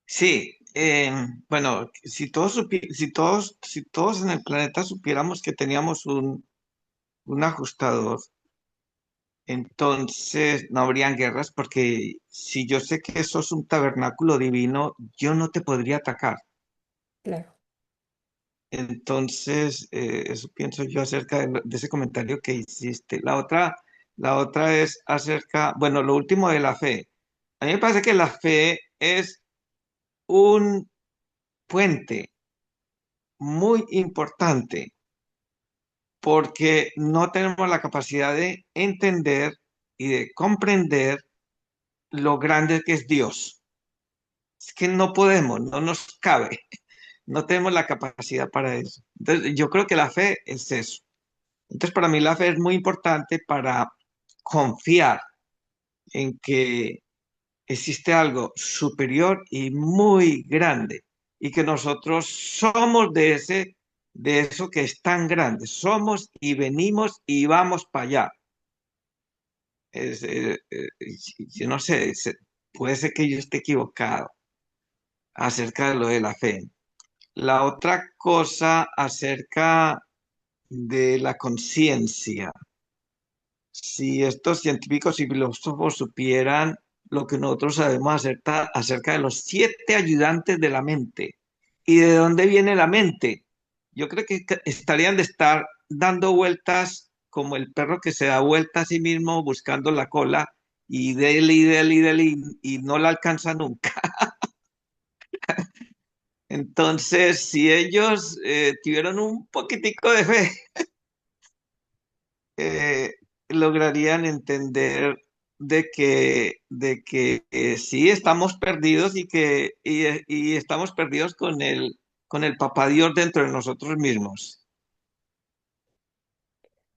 sí, bueno, si todos en el planeta supiéramos que teníamos un ajustador, entonces no habrían guerras, porque si yo sé que eso es un tabernáculo divino, yo no te podría atacar. Claro. Entonces, eso pienso yo acerca de ese comentario que hiciste. La otra es acerca, bueno, lo último de la fe. A mí me parece que la fe es un puente muy importante porque no tenemos la capacidad de entender y de comprender lo grande que es Dios. Es que no podemos, no nos cabe, no tenemos la capacidad para eso. Entonces, yo creo que la fe es eso. Entonces, para mí la fe es muy importante para confiar en que existe algo superior y muy grande y que nosotros somos de eso que es tan grande. Somos y venimos y vamos para allá. Es, yo no sé, puede ser que yo esté equivocado acerca de lo de la fe. La otra cosa acerca de la conciencia. Si estos científicos y filósofos supieran lo que nosotros sabemos acerca de los 7 ayudantes de la mente y de dónde viene la mente, yo creo que estarían de estar dando vueltas como el perro que se da vuelta a sí mismo buscando la cola y dele y dele y dele y no la alcanza nunca. Entonces, si ellos tuvieran un poquitico de fe, eh, lograrían entender de que sí estamos perdidos y estamos perdidos con el Papá Dios dentro de nosotros mismos.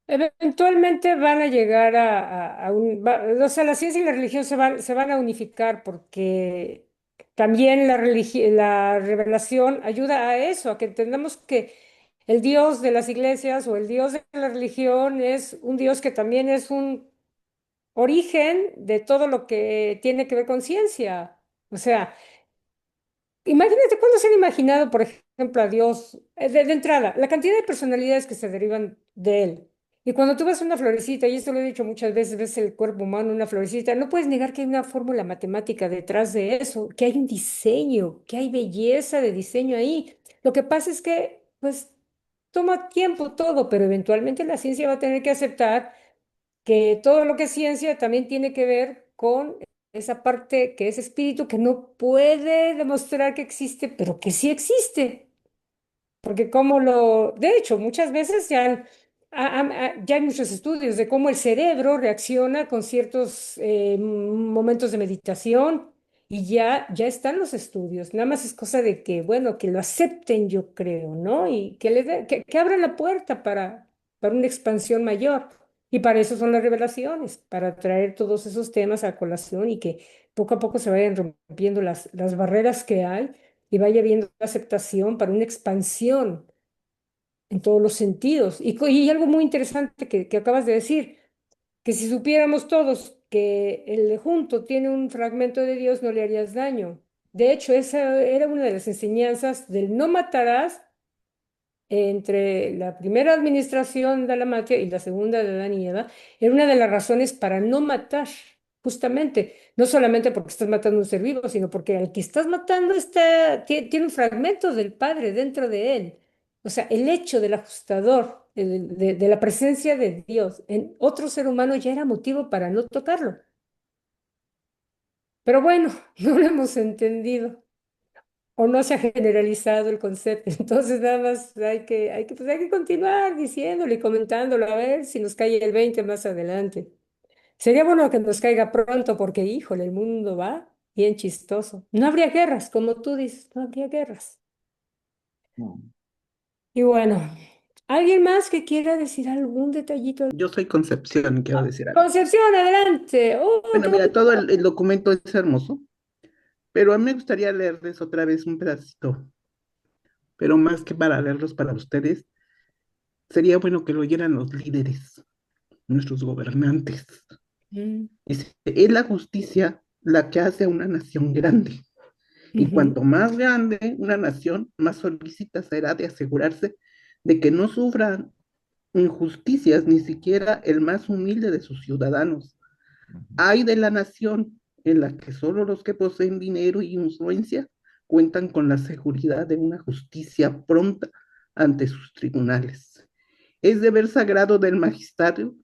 Eventualmente van a llegar a o sea, la ciencia y la religión se van a unificar porque también la revelación ayuda a eso, a que entendamos que el Dios de las iglesias o el Dios de la religión es un Dios que también es un origen de todo lo que tiene que ver con ciencia. O sea, Imagínate cuándo se han imaginado, por ejemplo, a Dios, de entrada, la cantidad de personalidades que se derivan de él. Y cuando tú ves una florecita, y esto lo he dicho muchas veces, ves el cuerpo humano, una florecita, no puedes negar que hay una fórmula matemática detrás de eso, que hay un diseño, que hay belleza de diseño ahí. Lo que pasa es que, pues, toma tiempo todo, pero eventualmente la ciencia va a tener que aceptar que todo lo que es ciencia también tiene que ver con esa parte que es espíritu que no puede demostrar que existe, pero que sí existe. Porque de hecho, muchas veces ya hay muchos estudios de cómo el cerebro reacciona con ciertos momentos de meditación y ya están los estudios. Nada más es cosa de que, bueno, que lo acepten, yo creo, ¿no? Y que abran la puerta para una expansión mayor. Y para eso son las revelaciones, para traer todos esos temas a colación y que poco a poco se vayan rompiendo las barreras que hay y vaya habiendo aceptación para una expansión en todos los sentidos. Y algo muy interesante que acabas de decir, que si supiéramos todos que el junto tiene un fragmento de Dios, no le harías daño. De hecho, esa era una de las enseñanzas del no matarás entre la primera administración de la Matria y la segunda de Adán y Eva, era una de las razones para no matar, justamente, no solamente porque estás matando un ser vivo, sino porque al que estás matando tiene un fragmento del Padre dentro de él. O sea, el hecho del ajustador, de la presencia de Dios en otro ser humano ya era motivo para no tocarlo. Pero bueno, no lo hemos entendido o no se ha generalizado el concepto. Entonces, nada más hay que continuar diciéndolo y comentándolo a ver si nos cae el 20 más adelante. Sería bueno que nos caiga pronto porque, híjole, el mundo va bien chistoso. No habría guerras, como tú dices, no habría guerras. Y bueno, ¿alguien más que quiera decir algún detallito? Yo soy Concepción, quiero decir algo. Concepción, adelante. Oh, Bueno, qué mira, todo bonito. el documento es hermoso, pero a mí me gustaría leerles otra vez un pedacito, pero más que para leerlos para ustedes, sería bueno que lo oyeran los líderes, nuestros gobernantes. Mm, Dice, es la justicia la que hace a una nación grande, y ujú, cuanto más grande una nación, más solicita será de asegurarse de que no sufran injusticias ni siquiera el más humilde de sus ciudadanos. Hay de la nación en la que solo los que poseen dinero y influencia cuentan con la seguridad de una justicia pronta ante sus tribunales. Es deber sagrado del magistrado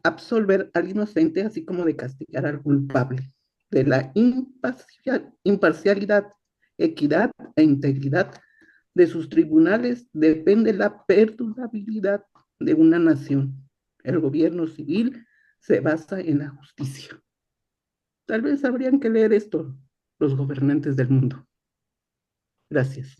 absolver al inocente, así como de castigar al culpable. De la imparcialidad, equidad e integridad de sus tribunales depende la perdurabilidad de una nación. El gobierno civil se basa en la justicia. Tal vez habrían que leer esto los gobernantes del mundo. Gracias.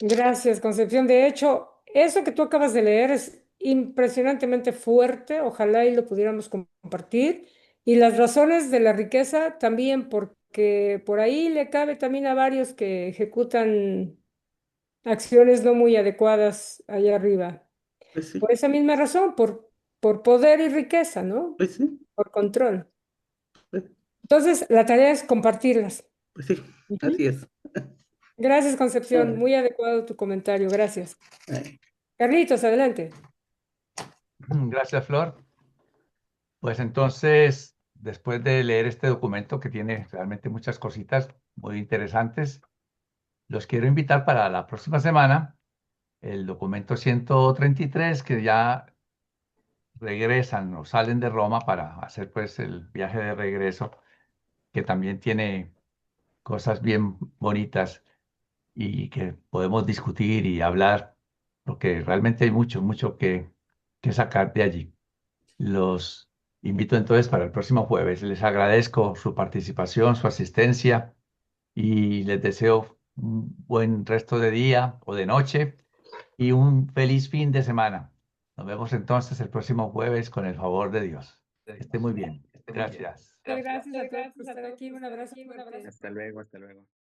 Gracias, Concepción. De hecho, eso que tú acabas de leer es impresionantemente fuerte. Ojalá y lo pudiéramos compartir. Y las razones de la riqueza también, porque por ahí le cabe también a varios que ejecutan acciones no muy adecuadas allá arriba. Pues sí, Por esa misma razón, por poder y riqueza, ¿no? pues sí, Por control. pues, Entonces, la tarea es compartirlas. pues sí, Ujú. así es. Gracias, Concepción. Ah, Muy adecuado tu comentario. Gracias. ah, Carlitos, adelante. Gracias, Flor. Pues entonces, después de leer este documento que tiene realmente muchas cositas muy interesantes, los quiero invitar para la próxima semana, el documento 133, que ya regresan o salen de Roma para hacer pues el viaje de regreso, que también tiene cosas bien bonitas y que podemos discutir y hablar, porque realmente hay mucho, mucho que sacar de allí. Los invito entonces para el próximo jueves. Les agradezco su participación, su asistencia y les deseo un buen resto de día o de noche y un feliz fin de semana. Nos vemos entonces el próximo jueves con el favor de Dios. Que esté muy bien. Gracias. Muchas gracias a todos por estar aquí. Un abrazo fuerte. Hasta luego, hasta luego.